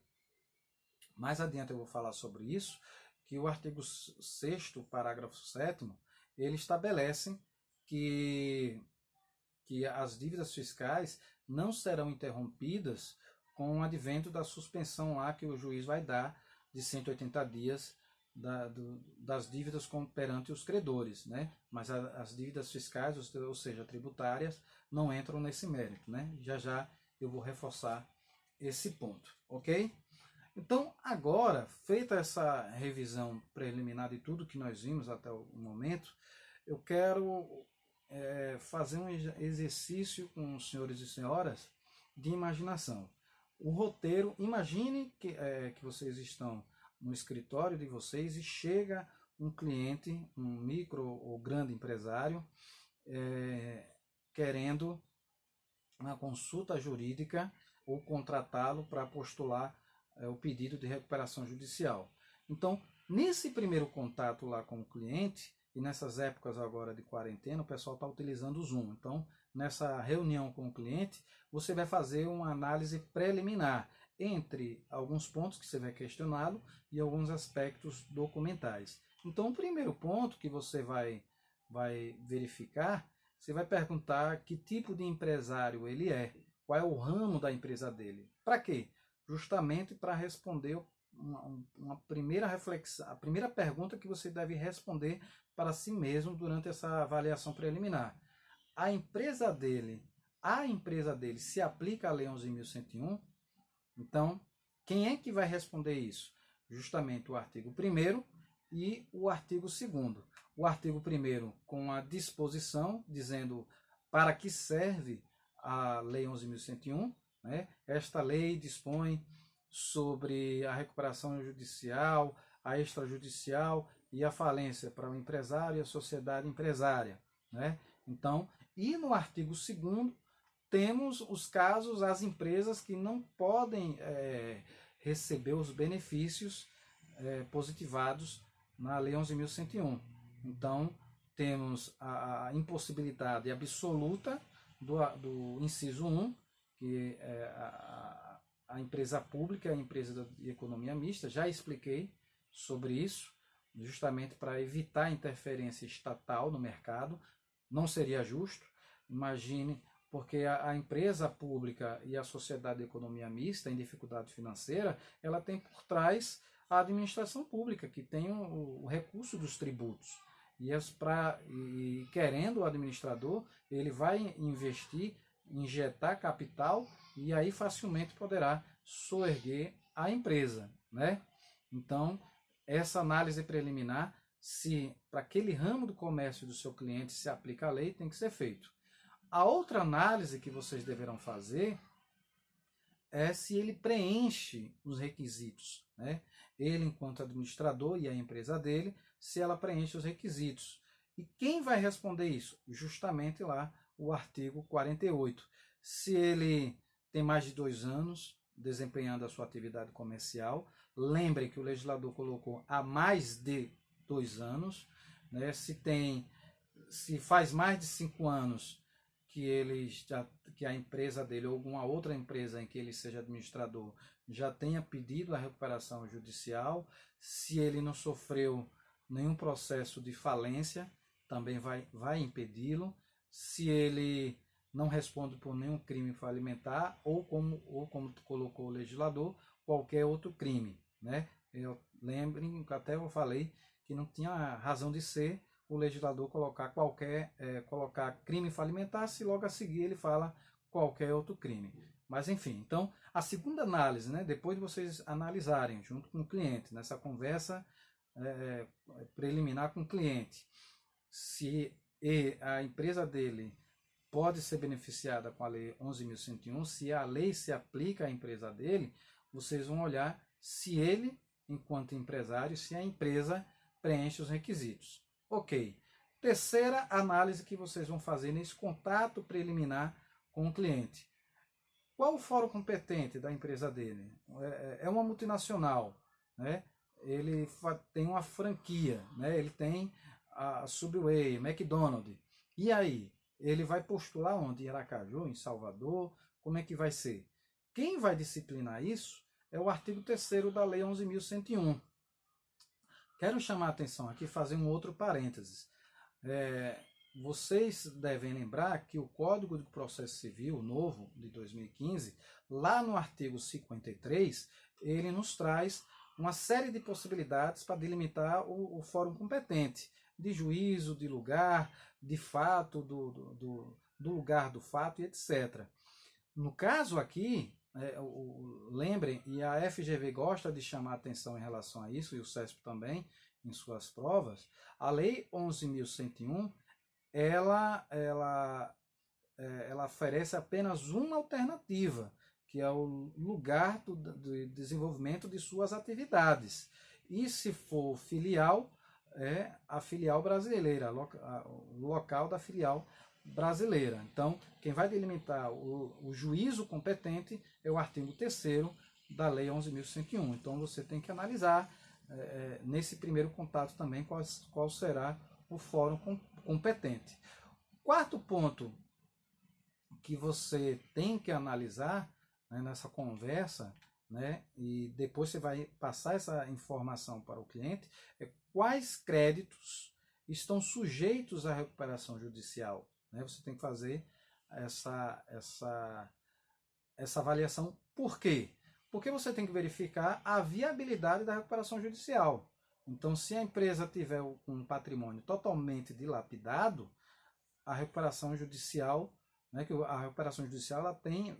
mais adiante eu vou falar sobre isso, que o artigo 6º, parágrafo 7º, ele estabelece que as dívidas fiscais não serão interrompidas com o advento da suspensão lá que o juiz vai dar de 180 dias das dívidas perante os credores, né? Mas as dívidas fiscais, ou seja, tributárias, não entram nesse mérito, né? Já eu vou reforçar esse ponto, ok? Então, agora, feita essa revisão preliminar de tudo que nós vimos até o momento, eu quero fazer um exercício com os senhores e senhoras de imaginação. O roteiro, imagine que vocês estão no escritório de vocês e chega um cliente, um micro ou grande empresário, querendo uma consulta jurídica ou contratá-lo para postular o pedido de recuperação judicial. Então, nesse primeiro contato lá com o cliente, e nessas épocas agora de quarentena, o pessoal está utilizando o Zoom. Então, nessa reunião com o cliente, você vai fazer uma análise preliminar entre alguns pontos que você vai questioná-lo e alguns aspectos documentais. Então, o primeiro ponto que você vai verificar, você vai perguntar que tipo de empresário ele é, qual é o ramo da empresa dele. Para quê? Justamente para responder uma primeira reflexão, a primeira pergunta que você deve responder para si mesmo durante essa avaliação preliminar. A empresa dele se aplica à Lei 11.101? Então, quem é que vai responder isso? Justamente o artigo 1º e o artigo 2º. O artigo 1º com a disposição, dizendo para que serve a Lei 11.101, né? Esta lei dispõe sobre a recuperação judicial, a extrajudicial e a falência para o empresário e a sociedade empresária, né? Então, e no artigo 2º temos os casos, as empresas que não podem receber os benefícios positivados na Lei 11.101. Então, temos a impossibilidade absoluta do inciso 1, que é a empresa pública, a empresa de economia mista. Já expliquei sobre isso, justamente para evitar interferência estatal no mercado. Não seria justo, imagine, porque a empresa pública e a sociedade de economia mista, em dificuldade financeira, ela tem por trás a administração pública, que tem o recurso dos tributos. E querendo o administrador, ele vai investir, injetar capital e aí facilmente poderá soerguer a empresa, né? Então, essa análise preliminar, se para aquele ramo do comércio do seu cliente se aplica a lei, tem que ser feito. A outra análise que vocês deverão fazer é se ele preenche os requisitos, né? Ele, enquanto administrador, e a empresa dele, se ela preenche os requisitos. E quem vai responder isso? Justamente lá o artigo 48. Se ele tem mais de 2 anos desempenhando a sua atividade comercial, lembre que o legislador colocou há mais de 2 anos, né? Se faz mais de 5 anos que a empresa dele ou alguma outra empresa em que ele seja administrador já tenha pedido a recuperação judicial, se ele não sofreu nenhum processo de falência, também vai impedi-lo. Se ele não responde por nenhum crime falimentar ou como colocou o legislador, qualquer outro crime, né? Lembrem que até eu falei que não tinha razão de ser o legislador colocar crime falimentar, se logo a seguir ele fala qualquer outro crime. Mas enfim, então a segunda análise, né, depois de vocês analisarem junto com o cliente, nessa conversa preliminar com o cliente, se a empresa dele pode ser beneficiada com a Lei 11.101, se a lei se aplica à empresa dele, vocês vão olhar se ele, enquanto empresário, se a empresa preenche os requisitos. Ok. Terceira análise que vocês vão fazer nesse contato preliminar com o cliente. Qual o fórum competente da empresa dele? É uma multinacional, né? Ele tem uma franquia, né? Ele tem a Subway, McDonald's. E aí? Ele vai postular onde? Em Aracaju, em Salvador? Como é que vai ser? Quem vai disciplinar isso é o artigo 3º da Lei 11.101. Quero chamar a atenção aqui, fazer um outro parênteses. Vocês devem lembrar que o Código de Processo Civil, novo, de 2015, lá no artigo 53, ele nos traz uma série de possibilidades para delimitar o fórum competente, de juízo, de lugar, de fato, do lugar do fato e etc. No caso aqui, lembrem, e a FGV gosta de chamar atenção em relação a isso, e o CESP também, em suas provas, a Lei 11.101, ela oferece apenas uma alternativa, que é o lugar do desenvolvimento de suas atividades. E se for filial, é a filial brasileira, o local da filial brasileira. Então, quem vai delimitar o juízo competente é o artigo 3º da Lei 11.101. Então, você tem que analisar nesse primeiro contato também qual será o fórum competente. Quarto ponto que você tem que analisar, né, nessa conversa, né, e depois você vai passar essa informação para o cliente, é quais créditos estão sujeitos à recuperação judicial. Né? Você tem que fazer essa avaliação. Por quê? Porque você tem que verificar a viabilidade da recuperação judicial. Então, se a empresa tiver um patrimônio totalmente dilapidado, a recuperação judicial, né, que a recuperação judicial ela tem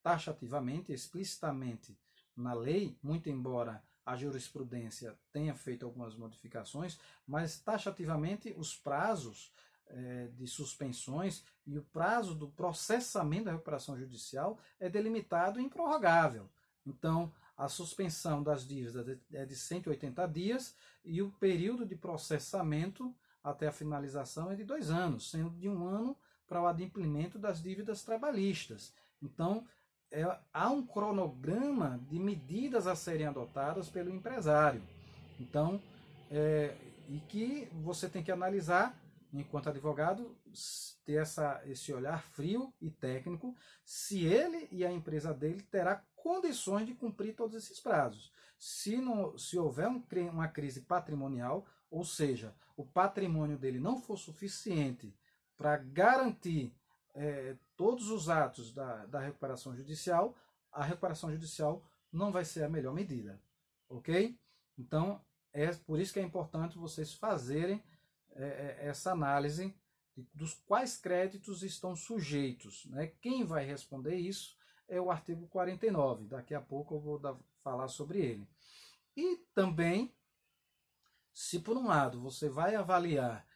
taxativamente, explicitamente na lei, muito embora a jurisprudência tenha feito algumas modificações, mas taxativamente os prazos de suspensões e o prazo do processamento da recuperação judicial é delimitado e improrrogável. Então, a suspensão das dívidas é de 180 dias e o período de processamento até a finalização é de 2 anos, sendo de 1 ano para o adimplemento das dívidas trabalhistas. Então, há um cronograma de medidas a serem adotadas pelo empresário. Então, e que você tem que analisar, enquanto advogado, ter esse olhar frio e técnico, se ele e a empresa dele terá condições de cumprir todos esses prazos. Se houver uma crise patrimonial, ou seja, o patrimônio dele não for suficiente para garantir todos os atos da recuperação judicial, a recuperação judicial não vai ser a melhor medida. Ok? Então, é por isso que é importante vocês fazerem essa análise dos quais créditos estão sujeitos. Né? Quem vai responder isso é o artigo 49. Daqui a pouco eu vou falar sobre ele. E também, se por um lado você vai avaliar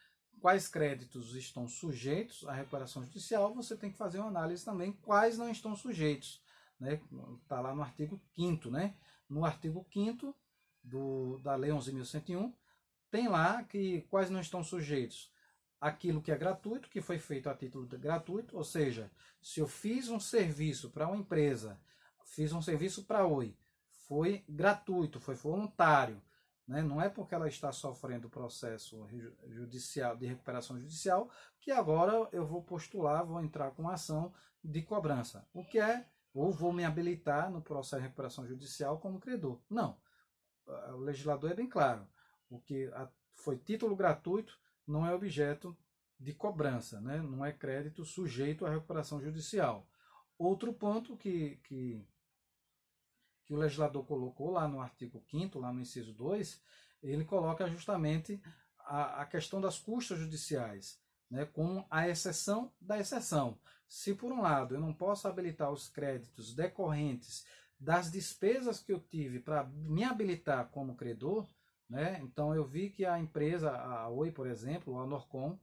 quais créditos estão sujeitos à recuperação judicial, você tem que fazer uma análise também quais não estão sujeitos. Está lá no artigo 5º. Né? No artigo 5º da Lei 11.101, tem lá que quais não estão sujeitos. Aquilo que é gratuito, que foi feito a título gratuito, ou seja, se eu fiz um serviço para uma empresa, fiz um serviço para a Oi, foi gratuito, foi voluntário, né? Não é porque ela está sofrendo processo judicial, de recuperação judicial, que agora eu vou postular, vou entrar com ação de cobrança. O que é, ou vou me habilitar no processo de recuperação judicial como credor. Não. O legislador é bem claro. O que foi título gratuito não é objeto de cobrança, né? Não é crédito sujeito à recuperação judicial. Outro ponto que o legislador colocou lá no artigo 5º, lá no inciso 2, ele coloca justamente a questão das custas judiciais, né? Como a exceção da exceção. Se por um lado eu não posso habilitar os créditos decorrentes das despesas que eu tive para me habilitar como credor, né? Então eu vi que a empresa, a Oi, por exemplo, a Norcom,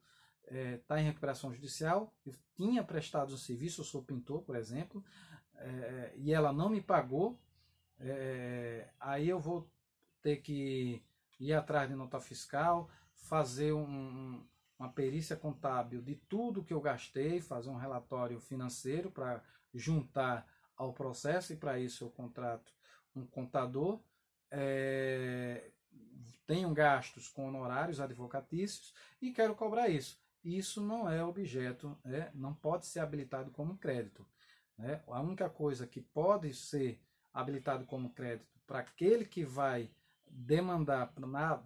está em recuperação judicial, eu tinha prestado um serviço, eu sou pintor, por exemplo, e ela não me pagou, aí eu vou ter que ir atrás de nota fiscal, fazer uma perícia contábil de tudo que eu gastei, fazer um relatório financeiro para juntar ao processo, e para isso eu contrato um contador, tenho gastos com honorários advocatícios e quero cobrar isso. Isso não é objeto, não pode ser habilitado como crédito. Né? A única coisa que pode ser habilitado como crédito para aquele que vai demandar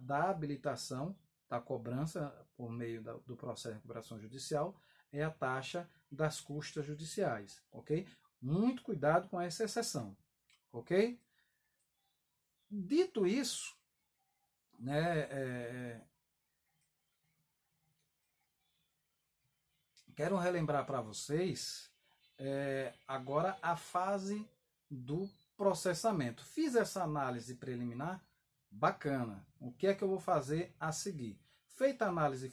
da habilitação, da cobrança por meio do processo de recuperação judicial, é a taxa das custas judiciais. Ok? Muito cuidado com essa exceção. Ok? Dito isso, né, quero relembrar para vocês agora a fase do processamento. Fiz essa análise preliminar, bacana. O que é que eu vou fazer a seguir? Feita a análise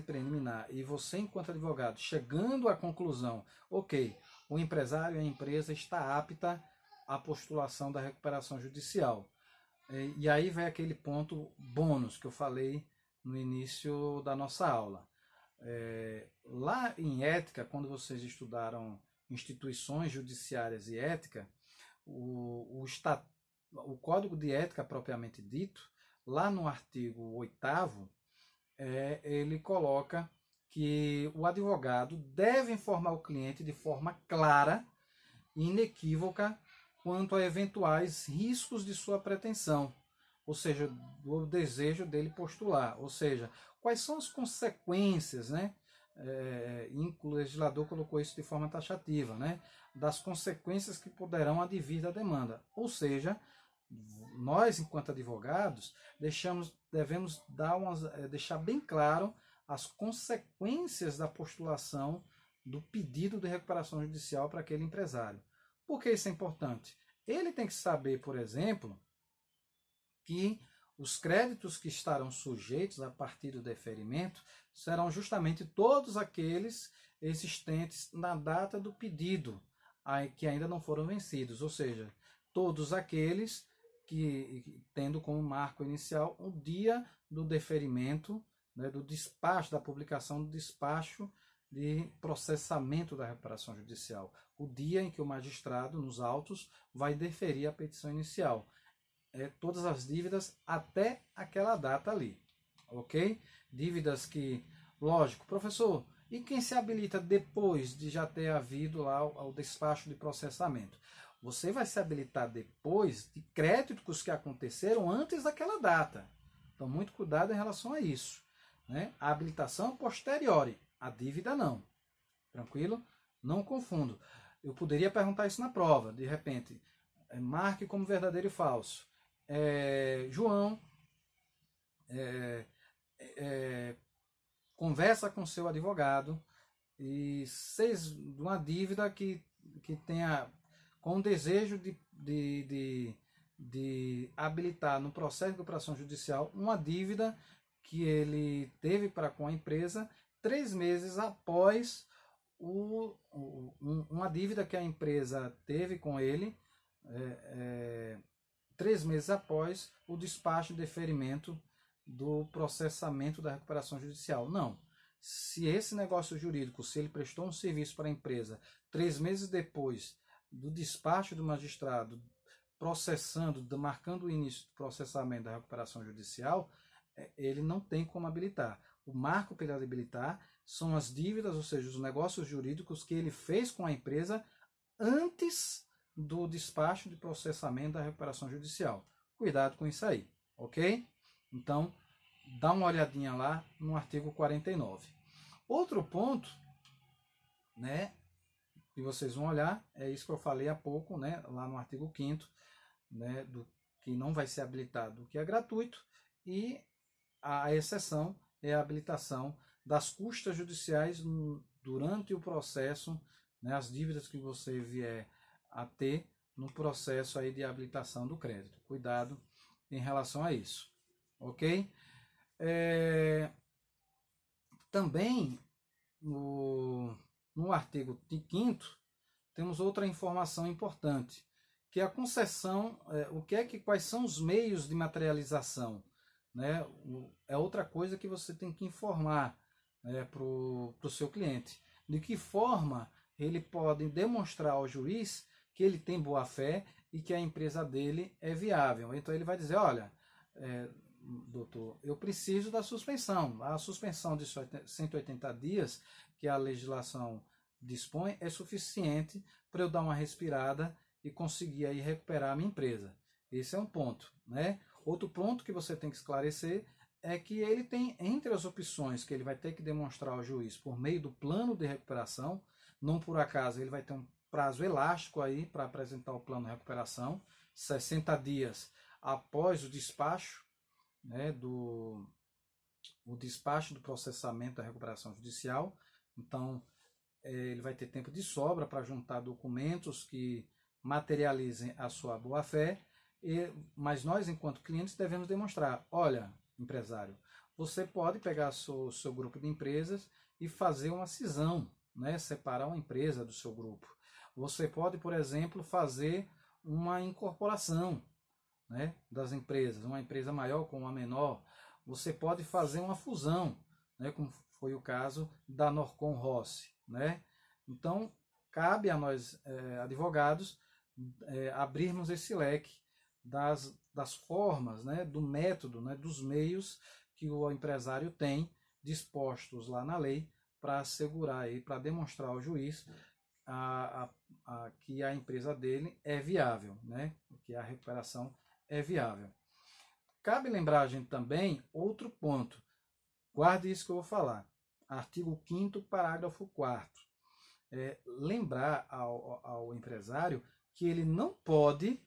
preliminar e você, enquanto advogado, chegando à conclusão, ok, o empresário e a empresa está apta à postulação da recuperação judicial. E aí vem aquele ponto bônus que eu falei no início da nossa aula. Lá em ética, quando vocês estudaram instituições judiciárias e ética, o Código de Ética propriamente dito, lá no artigo 8º, ele coloca que o advogado deve informar o cliente de forma clara e inequívoca quanto a eventuais riscos de sua pretensão, ou seja, do desejo dele postular, ou seja, quais são as consequências, né, o legislador colocou isso de forma taxativa, né? Das consequências que poderão advir da demanda. Ou seja, nós, enquanto advogados, devemos deixar bem claro as consequências da postulação do pedido de recuperação judicial para aquele empresário. Por que isso é importante? Ele tem que saber, por exemplo, que os créditos que estarão sujeitos a partir do deferimento serão justamente todos aqueles existentes na data do pedido, que ainda não foram vencidos, ou seja, todos aqueles que tendo como marco inicial o dia do deferimento, né, do despacho, da publicação do despacho de processamento da recuperação judicial, o dia em que o magistrado, nos autos, vai deferir a petição inicial. Todas as dívidas até aquela data ali, ok? Dívidas que, lógico, professor, e quem se habilita depois de já ter havido lá o despacho de processamento? Você vai se habilitar depois de créditos que aconteceram antes daquela data. Então, muito cuidado em relação a isso, né? A habilitação posteriori, a dívida não. Tranquilo? Não confundo. Eu poderia perguntar isso na prova, de repente, marque como verdadeiro e falso. João conversa com seu advogado e fez uma dívida que tenha com o desejo de habilitar no processo de recuperação judicial uma dívida que ele teve para com a empresa 3 meses após uma dívida que a empresa teve com ele 3 meses após o despacho de deferimento do processamento da recuperação judicial. Não. Se esse negócio jurídico, se ele prestou um serviço para a empresa 3 meses depois do despacho do magistrado processando, marcando o início do processamento da recuperação judicial, ele não tem como habilitar. O marco para ele habilitar são as dívidas, ou seja, os negócios jurídicos que ele fez com a empresa antes do despacho de processamento da recuperação judicial. Cuidado com isso aí, ok? Então, dá uma olhadinha lá no artigo 49. Outro ponto, né, que vocês vão olhar, é isso que eu falei há pouco, né, lá no artigo 5º, né, do que não vai ser habilitado o que é gratuito, e a exceção é a habilitação das custas judiciais durante o processo, né, as dívidas que você vier a ter no processo aí de habilitação do crédito. Cuidado em relação a isso, ok? Também no artigo 5º temos outra informação importante, que é a concessão, quais são os meios de materialização, né? É outra coisa que você tem que informar, né, para o seu cliente. De que forma ele pode demonstrar ao juiz que ele tem boa fé e que a empresa dele é viável. Então ele vai dizer, olha, doutor, eu preciso da suspensão. A suspensão de 180 dias, que a legislação dispõe, é suficiente para eu dar uma respirada e conseguir aí recuperar a minha empresa. Esse é um ponto, né? Outro ponto que você tem que esclarecer é que ele tem, entre as opções que ele vai ter que demonstrar ao juiz por meio do plano de recuperação, não por acaso ele vai ter um prazo elástico aí para apresentar o plano de recuperação, 60 dias após o despacho, né, o despacho do processamento da recuperação judicial. Então, ele vai ter tempo de sobra para juntar documentos que materializem a sua boa-fé, mas nós, enquanto clientes, devemos demonstrar, olha, empresário, você pode pegar o seu grupo de empresas e fazer uma cisão, né, separar uma empresa do seu grupo. Você pode, por exemplo, fazer uma incorporação, né, das empresas, uma empresa maior com uma menor. Você pode fazer uma fusão, né, como foi o caso da Norcon Rossi, né? Então, cabe a nós, advogados, abrirmos esse leque das formas, né, do método, né, dos meios que o empresário tem dispostos lá na lei para assegurar e para demonstrar ao juiz que a empresa dele é viável, né, que a recuperação é viável. Cabe lembrar a gente também outro ponto. Guarde isso que eu vou falar. artigo 5º, parágrafo 4º. Lembrar ao empresário que ele não pode,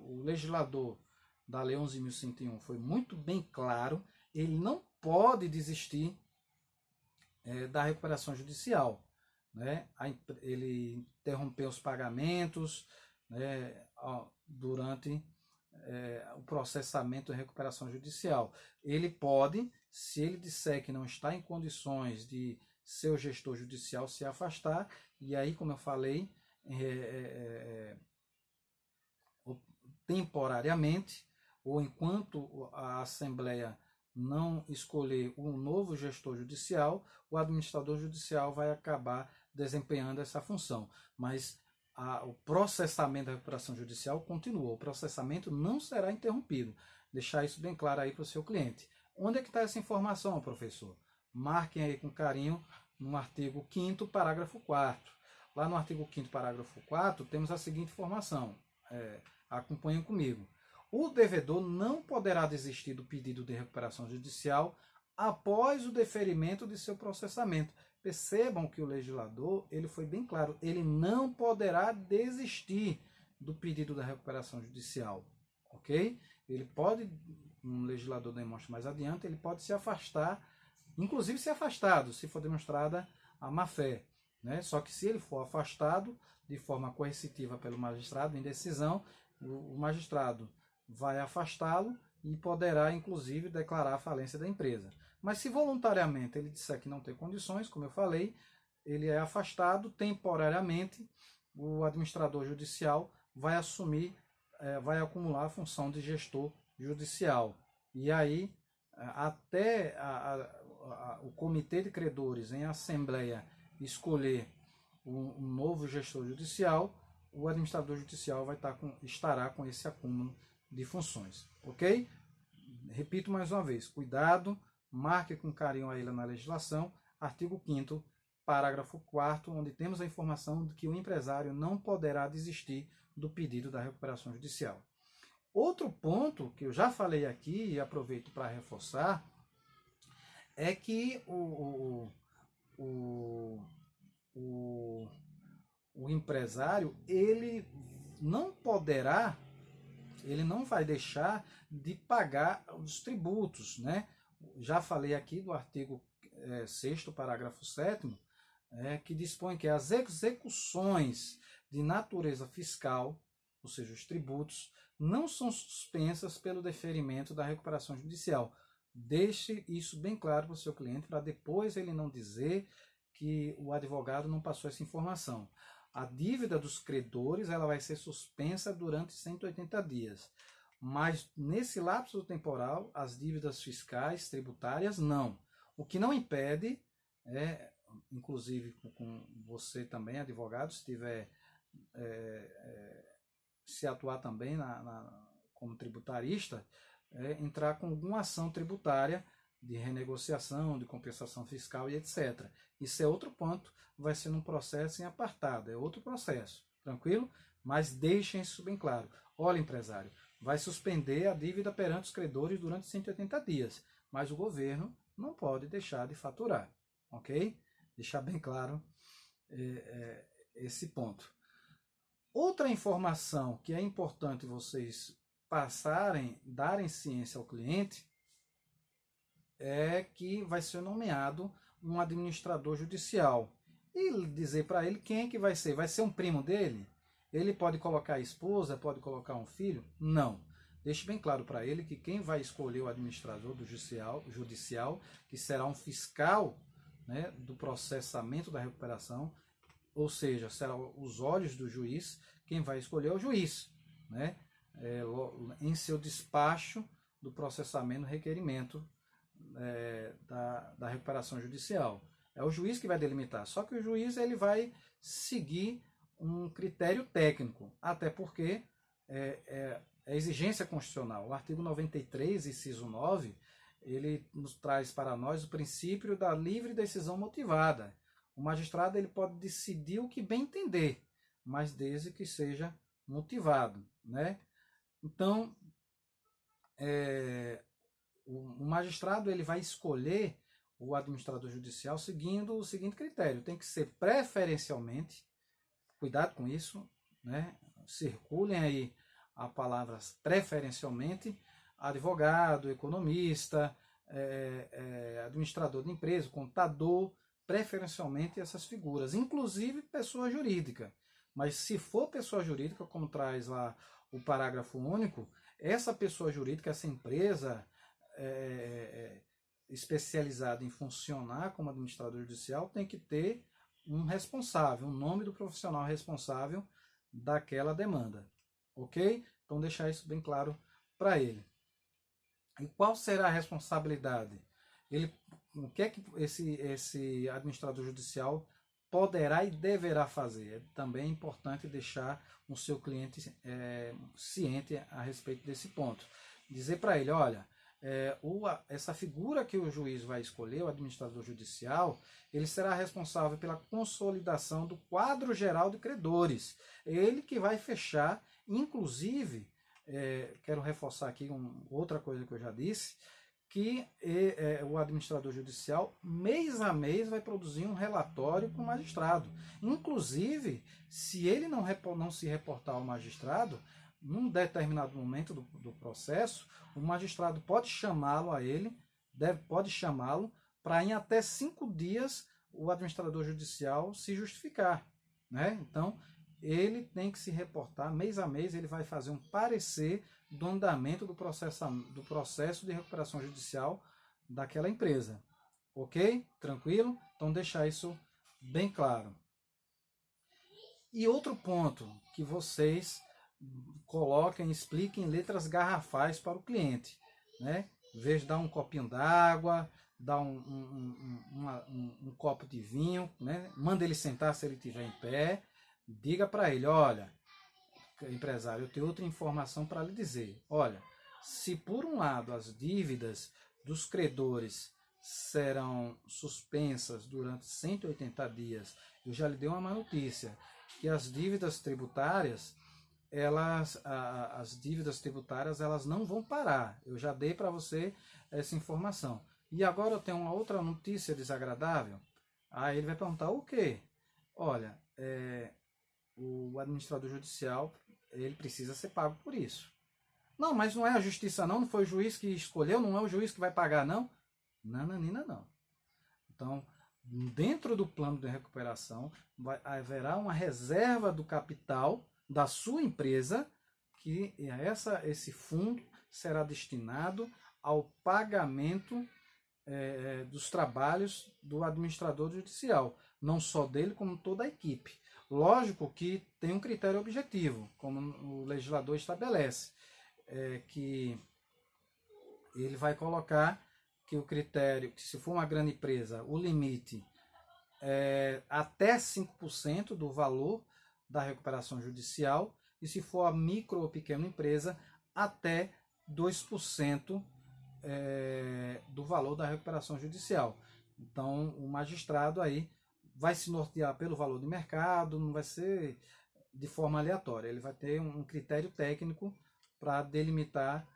o legislador da Lei 11.101 foi muito bem claro, ele não pode desistir da recuperação judicial. Né? Ele interrompeu os pagamentos, né, durante o processamento e recuperação judicial. Ele pode, se ele disser que não está em condições de seu gestor judicial se afastar, e aí, como eu falei, temporariamente, ou enquanto a Assembleia não escolher um novo gestor judicial, o administrador judicial vai acabar desempenhando essa função. Mas o processamento da recuperação judicial continua, o processamento não será interrompido. Deixar isso bem claro aí para o seu cliente. Onde é que está essa informação, professor? Marquem aí com carinho no artigo 5º, parágrafo 4º. Lá no artigo 5º, parágrafo 4º, temos a seguinte informação. Acompanhem comigo. O devedor não poderá desistir do pedido de recuperação judicial após o deferimento de seu processamento. Percebam que o legislador, ele foi bem claro, ele não poderá desistir do pedido da recuperação judicial, ok? Ele pode, um legislador demonstra mais adiante, ele pode se afastar, inclusive ser afastado, se for demonstrada a má-fé, né? Só que se ele for afastado de forma coercitiva pelo magistrado, em decisão, o magistrado vai afastá-lo e poderá, inclusive, declarar a falência da empresa. Mas se voluntariamente ele disser que não tem condições, como eu falei, ele é afastado temporariamente, o administrador judicial vai assumir, vai acumular a função de gestor judicial. E aí, até o comitê de credores em assembleia escolher um novo gestor judicial, o administrador judicial estará com esse acúmulo de funções, ok? Repito mais uma vez, cuidado, marque com carinho aí na legislação, artigo 5º, parágrafo 4º, onde temos a informação de que o empresário não poderá desistir do pedido da recuperação judicial. Outro ponto que eu já falei aqui e aproveito para reforçar é que o empresário, ele não vai deixar de pagar os tributos, né? Já falei aqui do artigo 6º, parágrafo 7º, que dispõe que as execuções de natureza fiscal, ou seja, os tributos, não são suspensas pelo deferimento da recuperação judicial. Deixe isso bem claro para o seu cliente, para depois ele não dizer que o advogado não passou essa informação. A dívida dos credores ela vai ser suspensa durante 180 dias. Mas nesse lapso temporal, as dívidas fiscais, tributárias, não. O que não impede, inclusive com você também, advogado, se tiver se atuar também como tributarista, entrar com alguma ação tributária de renegociação, de compensação fiscal e etc. Isso é outro ponto, vai ser num processo em apartado, é outro processo, tranquilo? Mas deixem isso bem claro. Olha, empresário, vai suspender a dívida perante os credores durante 180 dias, mas o governo não pode deixar de faturar, ok? Deixar bem claro esse ponto. Outra informação que é importante vocês passarem, darem ciência ao cliente, é que vai ser nomeado um administrador judicial. E dizer para ele quem é que vai ser. Vai ser um primo dele? Ele pode colocar a esposa, pode colocar um filho? Não. Deixe bem claro para ele que quem vai escolher o administrador do judicial, que será um fiscal, né, do processamento da recuperação, ou seja, será os olhos do juiz, quem vai escolher é o juiz, né, em seu despacho do processamento requerimento da recuperação judicial. É o juiz que vai delimitar, só que o juiz ele vai seguir um critério técnico, até porque é exigência constitucional. O artigo 93, inciso 9, ele nos traz para nós o princípio da livre decisão motivada. O magistrado ele pode decidir o que bem entender, mas desde que seja motivado, né? Então, o magistrado ele vai escolher o administrador judicial seguindo o seguinte critério: tem que ser preferencialmente, cuidado com isso, né? Circulem aí a palavra preferencialmente, advogado, economista, administrador de empresa, contador, preferencialmente essas figuras, inclusive pessoa jurídica. Mas se for pessoa jurídica, como traz lá o parágrafo único, essa pessoa jurídica, essa empresa especializada em funcionar como administrador judicial, tem que ter um responsável, um nome do profissional responsável daquela demanda. Ok? Então deixar isso bem claro para ele. E qual será a responsabilidade? O que é que esse administrador judicial poderá e deverá fazer? É também importante deixar o seu cliente ciente a respeito desse ponto. Dizer para ele, olha, essa figura que o juiz vai escolher, o administrador judicial, ele será responsável pela consolidação do quadro geral de credores. Ele que vai fechar, inclusive, quero reforçar aqui outra coisa que eu já disse, que o administrador judicial, mês a mês, vai produzir um relatório para o magistrado. Inclusive, se ele não se reportar ao magistrado, num determinado momento do processo, o magistrado pode chamá-lo pode chamá-lo para em até 5 dias o administrador judicial se justificar, né? Então, ele tem que se reportar, mês a mês, ele vai fazer um parecer do andamento do processo de recuperação judicial daquela empresa. Ok? Tranquilo? Então, deixar isso bem claro. E outro ponto que vocês coloquem, expliquem em letras garrafais para o cliente, né? Em vez de dar um copinho d'água, dar um copo de vinho, né? Manda ele sentar se ele estiver em pé, diga para ele, olha, empresário, eu tenho outra informação para lhe dizer. Olha, se por um lado as dívidas dos credores serão suspensas durante 180 dias, eu já lhe dei uma má notícia, que as dívidas tributárias, as dívidas tributárias, elas não vão parar. Eu já dei para você essa informação. E agora eu tenho uma outra notícia desagradável. Aí ele vai perguntar o quê? Olha, o administrador judicial, ele precisa ser pago por isso. Não, mas não é a justiça não foi o juiz que escolheu, não é o juiz que vai pagar não? Nananina não. Então, dentro do plano de recuperação, haverá uma reserva do capital da sua empresa, que esse fundo será destinado ao pagamento dos trabalhos do administrador judicial, não só dele, como toda a equipe. Lógico que tem um critério objetivo, como o legislador estabelece, que ele vai colocar que o critério, que se for uma grande empresa, o limite é até 5% do valor da recuperação judicial, e se for a micro ou pequena empresa, até 2% do valor da recuperação judicial. Então, o magistrado aí vai se nortear pelo valor de mercado, não vai ser de forma aleatória. Ele vai ter um critério técnico para delimitar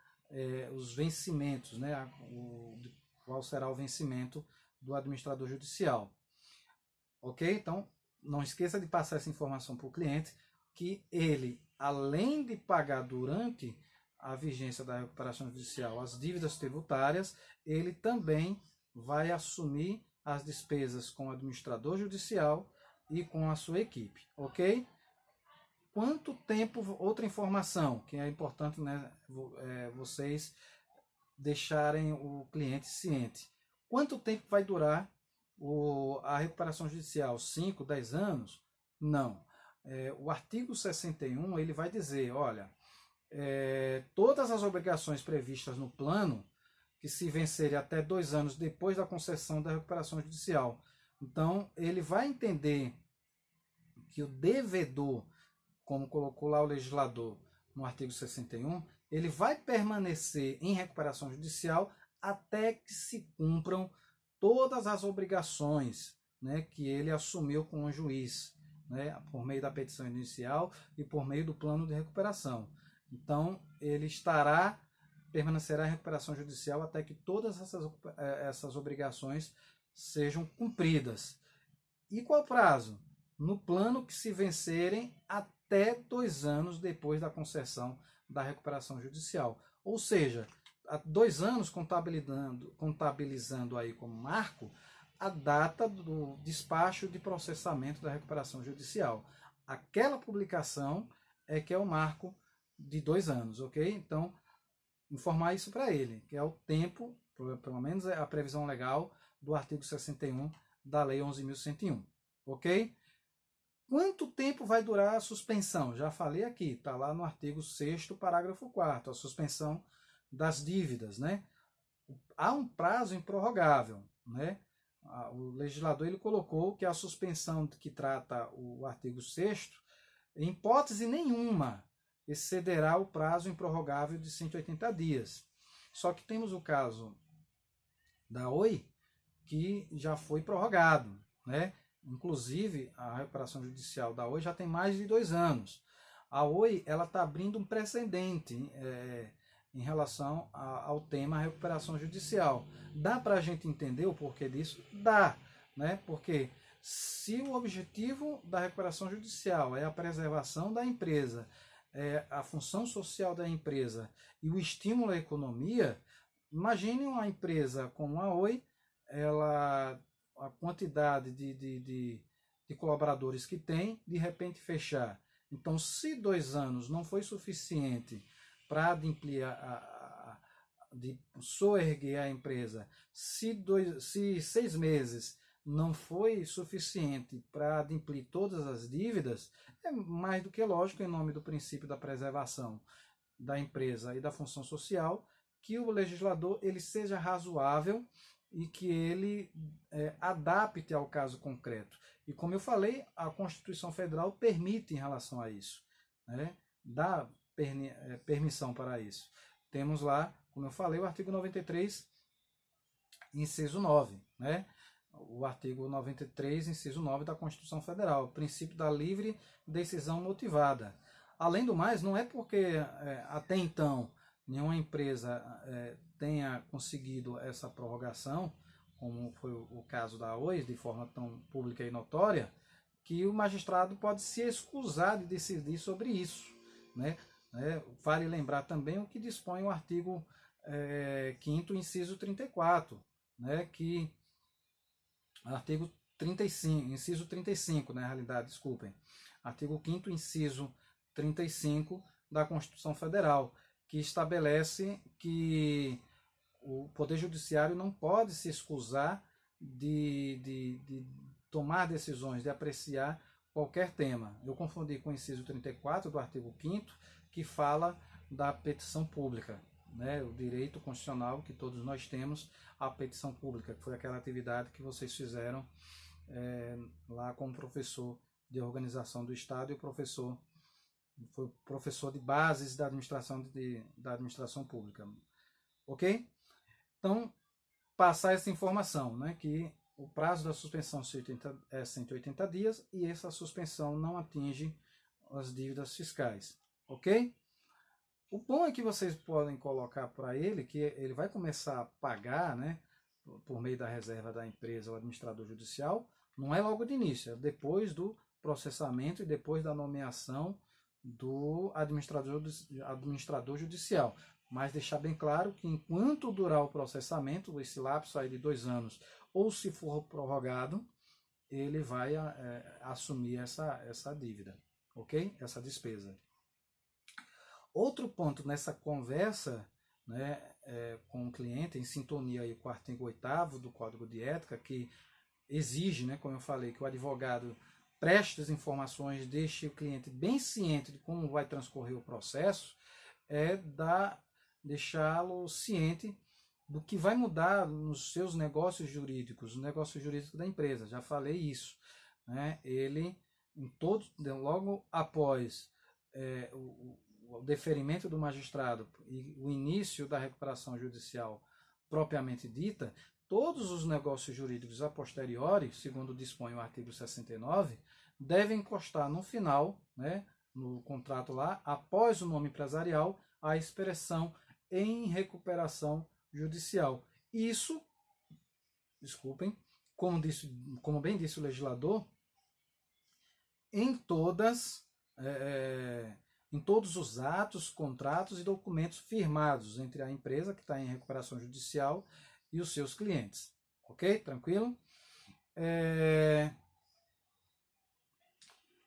os vencimentos, né? Qual será o vencimento do administrador judicial. Ok? Então, não esqueça de passar essa informação para o cliente, que ele, além de pagar durante a vigência da recuperação judicial as dívidas tributárias, ele também vai assumir as despesas com o administrador judicial e com a sua equipe, ok? Quanto tempo, outra informação que é importante, né, vocês deixarem o cliente ciente. Quanto tempo vai durar a recuperação judicial? 5, 10 anos? Não. O artigo 61 ele vai dizer, olha, todas as obrigações previstas no plano que se vencerem até 2 anos depois da concessão da recuperação judicial. Então, ele vai entender que o devedor, como colocou lá o legislador no artigo 61, ele vai permanecer em recuperação judicial até que se cumpram todas as obrigações, né, que ele assumiu com o juiz, né, por meio da petição inicial e por meio do plano de recuperação. Então, ele permanecerá em recuperação judicial até que todas essas obrigações sejam cumpridas. E qual prazo? No plano que se vencerem até 2 anos depois da concessão da recuperação judicial. Ou seja, há 2 anos contabilizando aí como marco a data do despacho de processamento da recuperação judicial. Aquela publicação é que é o marco de 2 anos, ok? Então, informar isso para ele, que é o tempo, pelo menos é a previsão legal do artigo 61 da Lei 11.101, ok? Quanto tempo vai durar a suspensão? Já falei aqui, está lá no artigo 6º, parágrafo 4º, a suspensão das dívidas, né? Há um prazo improrrogável, né? O legislador ele colocou que a suspensão que trata o artigo 6º, em hipótese nenhuma, excederá o prazo improrrogável de 180 dias. Só que temos o caso da Oi, que já foi prorrogado, né? Inclusive, a recuperação judicial da Oi já tem mais de 2 anos. A Oi ela está abrindo um precedente em relação ao tema recuperação judicial. Dá para a gente entender o porquê disso? Dá, né? Porque se o objetivo da recuperação judicial é a preservação da empresa, a função social da empresa e o estímulo à economia, imagine uma empresa como a Oi, a quantidade de colaboradores que tem, de repente fechar. Então, se 2 anos não foi suficiente para adimplir de soerguer a empresa, se 6 meses não foi suficiente para adimplir todas as dívidas, é mais do que lógico, em nome do princípio da preservação da empresa e da função social, que o legislador ele seja razoável e que ele adapte ao caso concreto. E como eu falei, a Constituição Federal permite em relação a isso, né? Dá permissão para isso. Temos lá, como eu falei, o artigo 93, inciso 9, né? O artigo 93, inciso 9 da Constituição Federal, o princípio da livre decisão motivada. Além do mais, não é porque até então nenhuma empresa tenha conseguido essa prorrogação, como foi o caso da Oi, de forma tão pública e notória, que o magistrado pode se excusar de decidir sobre isso, né? Vale lembrar também o que dispõe o artigo 5º, inciso 34, né? Que artigo 35, inciso 35, na realidade, desculpem. Artigo 5º, inciso 35 da Constituição Federal, que estabelece que o Poder Judiciário não pode se excusar de tomar decisões, de apreciar qualquer tema. Eu confundi com o inciso 34 do artigo 5º, que fala da petição pública, né? O direito constitucional que todos nós temos à petição pública, que foi aquela atividade que vocês fizeram lá com o professor de organização do Estado e o professor foi professor de bases da administração pública. Ok? Então, passar essa informação, né, que o prazo da suspensão é 180 dias e essa suspensão não atinge as dívidas fiscais. Ok? O bom é que vocês podem colocar para ele que ele vai começar a pagar, né, por meio da reserva da empresa ou administrador judicial, não é logo de início, é depois do processamento e depois da nomeação do administrador judicial. Mas deixar bem claro que enquanto durar o processamento, esse lapso aí de 2 anos, ou se for prorrogado, ele vai assumir essa dívida, ok? Essa despesa. Outro ponto nessa conversa, né, com o cliente, em sintonia aí com o artigo 8º do Código de Ética, que exige, né, como eu falei, que o advogado preste as informações, deixe o cliente bem ciente de como vai transcorrer o processo, deixá-lo ciente do que vai mudar nos seus negócios jurídicos, no negócio jurídico da empresa. Já falei isso, né? Ele, logo após o deferimento do magistrado e o início da recuperação judicial propriamente dita, todos os negócios jurídicos a posteriori, segundo dispõe o artigo 69, devem constar no final, né, no contrato lá, após o nome empresarial, a expressão em recuperação judicial. Isso, desculpem, como bem disse o legislador, em em todos os atos, contratos e documentos firmados entre a empresa que está em recuperação judicial e os seus clientes. Ok? Tranquilo?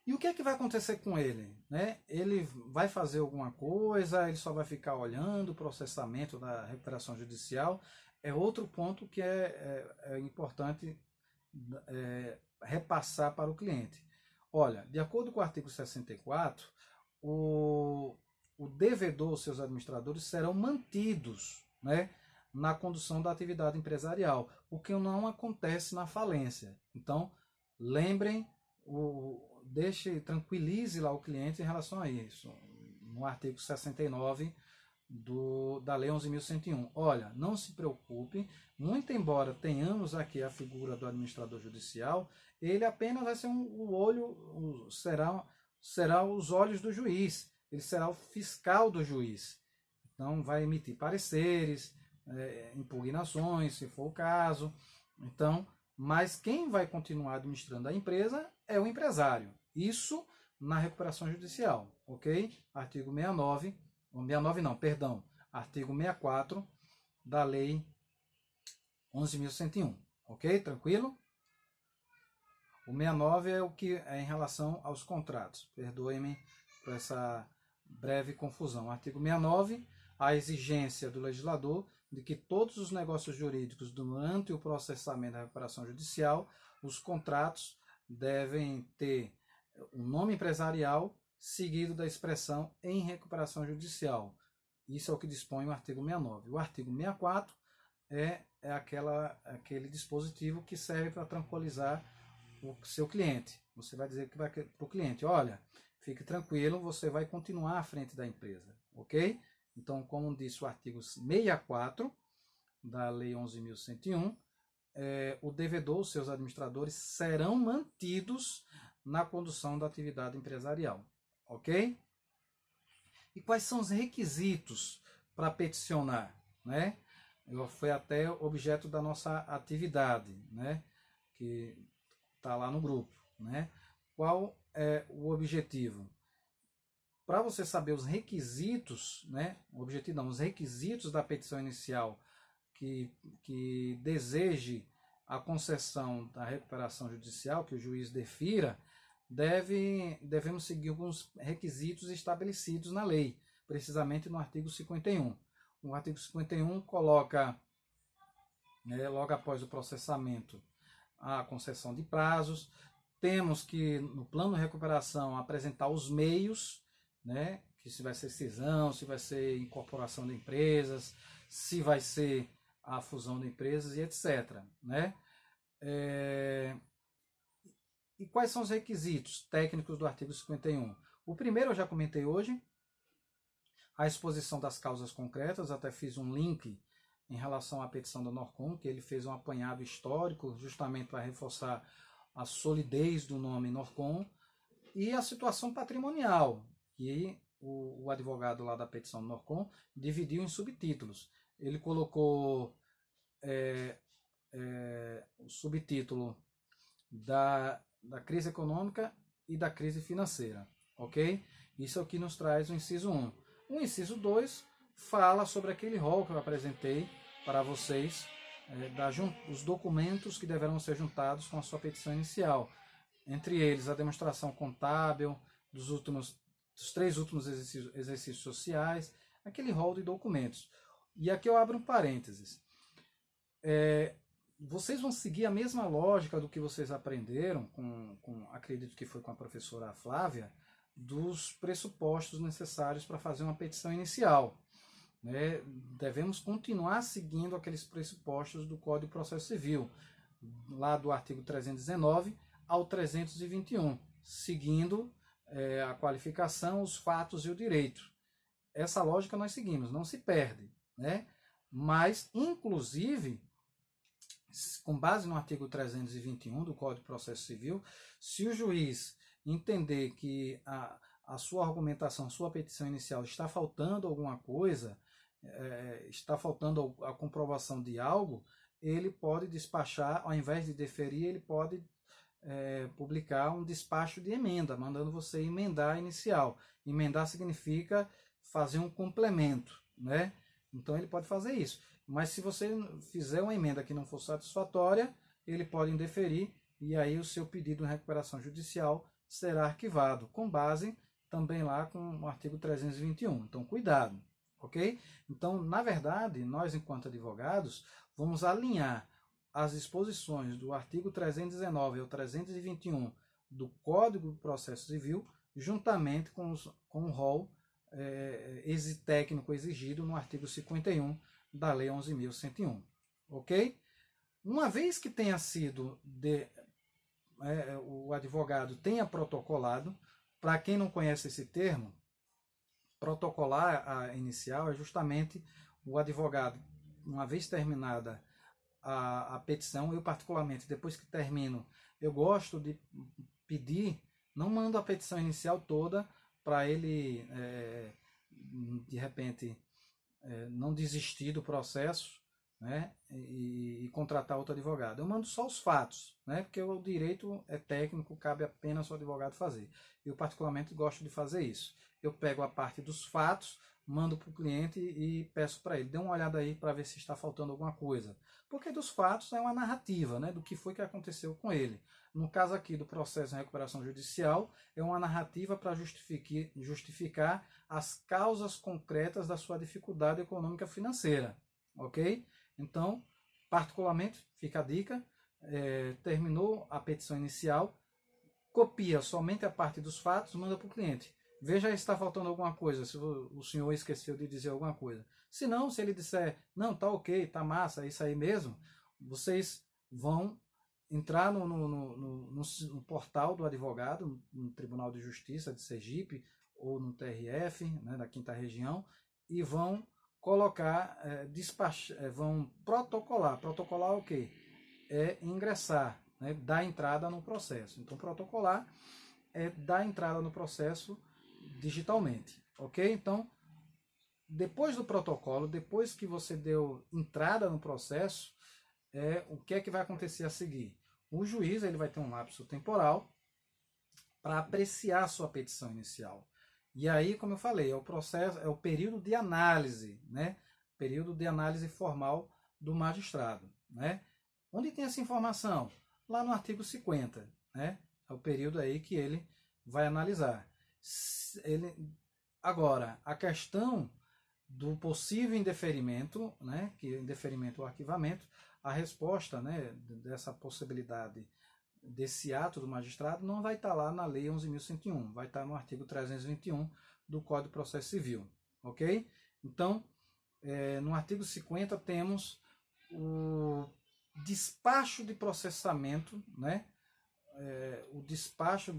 E o que é que vai acontecer com ele? Né? Ele vai fazer alguma coisa, ele só vai ficar olhando o processamento da recuperação judicial? É outro ponto que é importante repassar para o cliente. Olha, de acordo com o artigo 64, o devedor, os seus administradores, serão mantidos, né, na condução da atividade empresarial, o que não acontece na falência. Então, lembrem, tranquilize lá o cliente em relação a isso, no artigo 69 da Lei 11.101. Olha, não se preocupe, muito embora tenhamos aqui a figura do administrador judicial, ele apenas vai ser será os olhos do juiz, ele será o fiscal do juiz. Então vai emitir pareceres, impugnações, se for o caso. Então, mas quem vai continuar administrando a empresa é o empresário. Isso na recuperação judicial, ok? Artigo 69, 69 não, perdão, artigo 64 da Lei 11.101, ok? Tranquilo? O 69 é o que é em relação aos contratos. Perdoe-me por essa breve confusão. Artigo 69, a exigência do legislador de que todos os negócios jurídicos durante o processamento da recuperação judicial, os contratos devem ter o nome empresarial seguido da expressão em recuperação judicial. Isso é o que dispõe o artigo 69. O artigo 64 é aquele dispositivo que serve para tranquilizar o seu cliente. Você vai dizer que vai para o cliente, olha, fique tranquilo, você vai continuar à frente da empresa, ok? Então, como disse o artigo 64 da Lei 11.101, o devedor, os seus administradores, serão mantidos na condução da atividade empresarial, ok? E quais são os requisitos para peticionar, né? Foi até objeto da nossa atividade, né? Que está lá no grupo, né? Qual é o objetivo? Para você saber os requisitos, né? O objetivo não, os requisitos da petição inicial que deseje a concessão da recuperação judicial, que o juiz defira, devemos seguir alguns requisitos estabelecidos na lei, precisamente no artigo 51. O artigo 51 coloca, logo após o processamento, a concessão de prazos. Temos que, no plano de recuperação, apresentar os meios, né? Que se vai ser cisão, se vai ser incorporação de empresas, se vai ser a fusão de empresas e etc. Né? E quais são os requisitos técnicos do artigo 51? O primeiro eu já comentei hoje, a exposição das causas concretas, até fiz um link em relação à petição do Norcom, que ele fez um apanhado histórico justamente para reforçar a solidez do nome Norcom, e a situação patrimonial, que o advogado lá da petição do Norcom dividiu em subtítulos. Ele colocou o subtítulo da crise econômica e da crise financeira, ok? Isso é o que nos traz o inciso 1. O inciso 2 fala sobre aquele rol que eu apresentei para vocês, os documentos que deverão ser juntados com a sua petição inicial. Entre eles, a demonstração contábil dos 3 últimos exercícios sociais, aquele rol de documentos. E aqui eu abro um parênteses. Vocês vão seguir a mesma lógica do que vocês aprenderam, acredito que foi com a professora Flávia, dos pressupostos necessários para fazer uma petição inicial. Né? Devemos continuar seguindo aqueles pressupostos do Código de Processo Civil, lá do artigo 319 ao 321, seguindo a qualificação, os fatos e o direito. Essa lógica nós seguimos, não se perde. Né? Mas, inclusive, com base no artigo 321 do Código de Processo Civil, se o juiz entender que a sua argumentação, sua petição inicial está faltando alguma coisa, está faltando a comprovação de algo, ele pode despachar, ao invés de deferir, ele pode publicar um despacho de emenda, mandando você emendar a inicial. Emendar significa fazer um complemento, né? Então ele pode fazer isso. Mas se você fizer uma emenda que não for satisfatória, ele pode indeferir e aí o seu pedido de recuperação judicial será arquivado, com base também lá com o artigo 321. Então cuidado, ok? Então, na verdade, nós enquanto advogados vamos alinhar as disposições do artigo 319 ao 321 do Código do Processo Civil, juntamente com o rol técnico exigido no artigo 51 da Lei 11.101. Ok? Uma vez que tenha sido o advogado tenha protocolado, para quem não conhece esse termo, protocolar a inicial é justamente o advogado, uma vez terminada a petição, eu particularmente, depois que termino, eu gosto de pedir, não mando a petição inicial toda para ele, de repente, não desistir do processo, né, e contratar outro advogado. Eu mando só os fatos, né, porque o direito é técnico, cabe apenas ao advogado fazer. Eu particularmente gosto de fazer isso. Eu pego a parte dos fatos, mando para o cliente e peço para ele, dê uma olhada aí para ver se está faltando alguma coisa. Porque dos fatos é uma narrativa, né, do que foi que aconteceu com ele. No caso aqui do processo de recuperação judicial, é uma narrativa para justificar as causas concretas da sua dificuldade econômica financeira. Ok? Então, particularmente, fica a dica, terminou a petição inicial, copia somente a parte dos fatos, manda para o cliente. Veja aí se está faltando alguma coisa, se o senhor esqueceu de dizer alguma coisa. Se não, se ele disser, não, tá ok, tá massa, é isso aí mesmo, vocês vão entrar no portal do advogado, no Tribunal de Justiça de Sergipe, ou no TRF, né, da 5ª Região, e vão colocar, vão protocolar. Protocolar o quê? É ingressar, né, dar entrada no processo. Então, protocolar é dar entrada no processo digitalmente, ok? Então, depois do protocolo, depois que você deu entrada no processo, o que é que vai acontecer a seguir? O juiz ele vai ter um lapso temporal para apreciar a sua petição inicial. E aí, como eu falei, é o processo, é o período de análise, né? Período de análise formal do magistrado, né? Onde tem essa informação? Lá no artigo 50, né? É o período aí que ele vai analisar. Agora, a questão do possível indeferimento, né? Que é indeferimento ou arquivamento, a resposta, né, dessa possibilidade desse ato do magistrado não vai estar lá na Lei 11.101, vai estar no artigo 321 do Código de Processo Civil, ok? Então, no artigo 50 temos o despacho de processamento, né? O despacho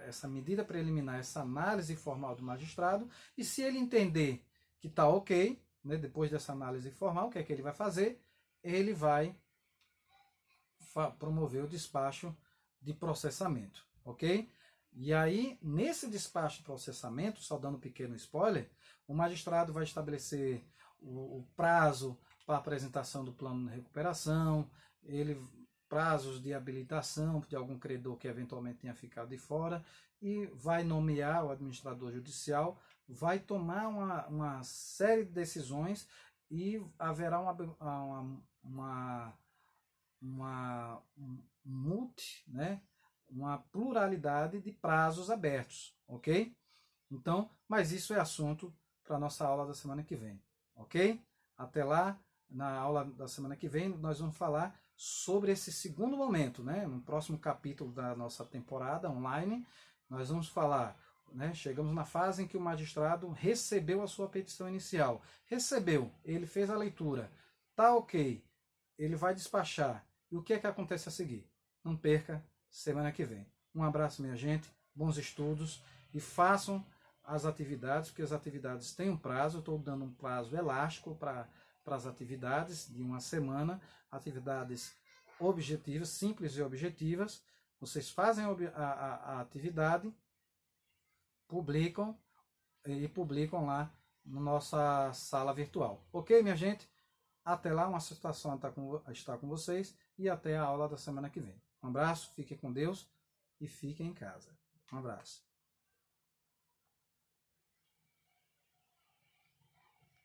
essa medida preliminar, essa análise formal do magistrado, e se ele entender que está ok, né, depois dessa análise formal, o que é que ele vai fazer? Ele vai promover o despacho de processamento, ok? E aí, nesse despacho de processamento, só dando um pequeno spoiler, o magistrado vai estabelecer o prazo para apresentação do plano de recuperação, prazos de habilitação de algum credor que eventualmente tenha ficado de fora, e vai nomear o administrador judicial, vai tomar uma série de decisões e haverá né, uma pluralidade de prazos abertos, ok? Então, mas isso é assunto para a nossa aula da semana que vem, ok? Até lá, na aula da semana que vem, nós vamos falar sobre esse segundo momento, né? No próximo capítulo da nossa temporada online, nós vamos falar, né? Chegamos na fase em que o magistrado recebeu a sua petição inicial. Recebeu, ele fez a leitura, tá ok, ele vai despachar. E o que é que acontece a seguir? Não perca semana que vem. Um abraço, minha gente, bons estudos e façam as atividades, porque as atividades têm um prazo, eu estou dando um prazo elástico para as atividades de uma semana, atividades objetivas, simples e objetivas. Vocês fazem a atividade, publicam lá na nossa sala virtual. Ok, minha gente? Até lá, uma satisfação estar com vocês e até a aula da semana que vem. Um abraço, fiquem com Deus e fiquem em casa. Um abraço.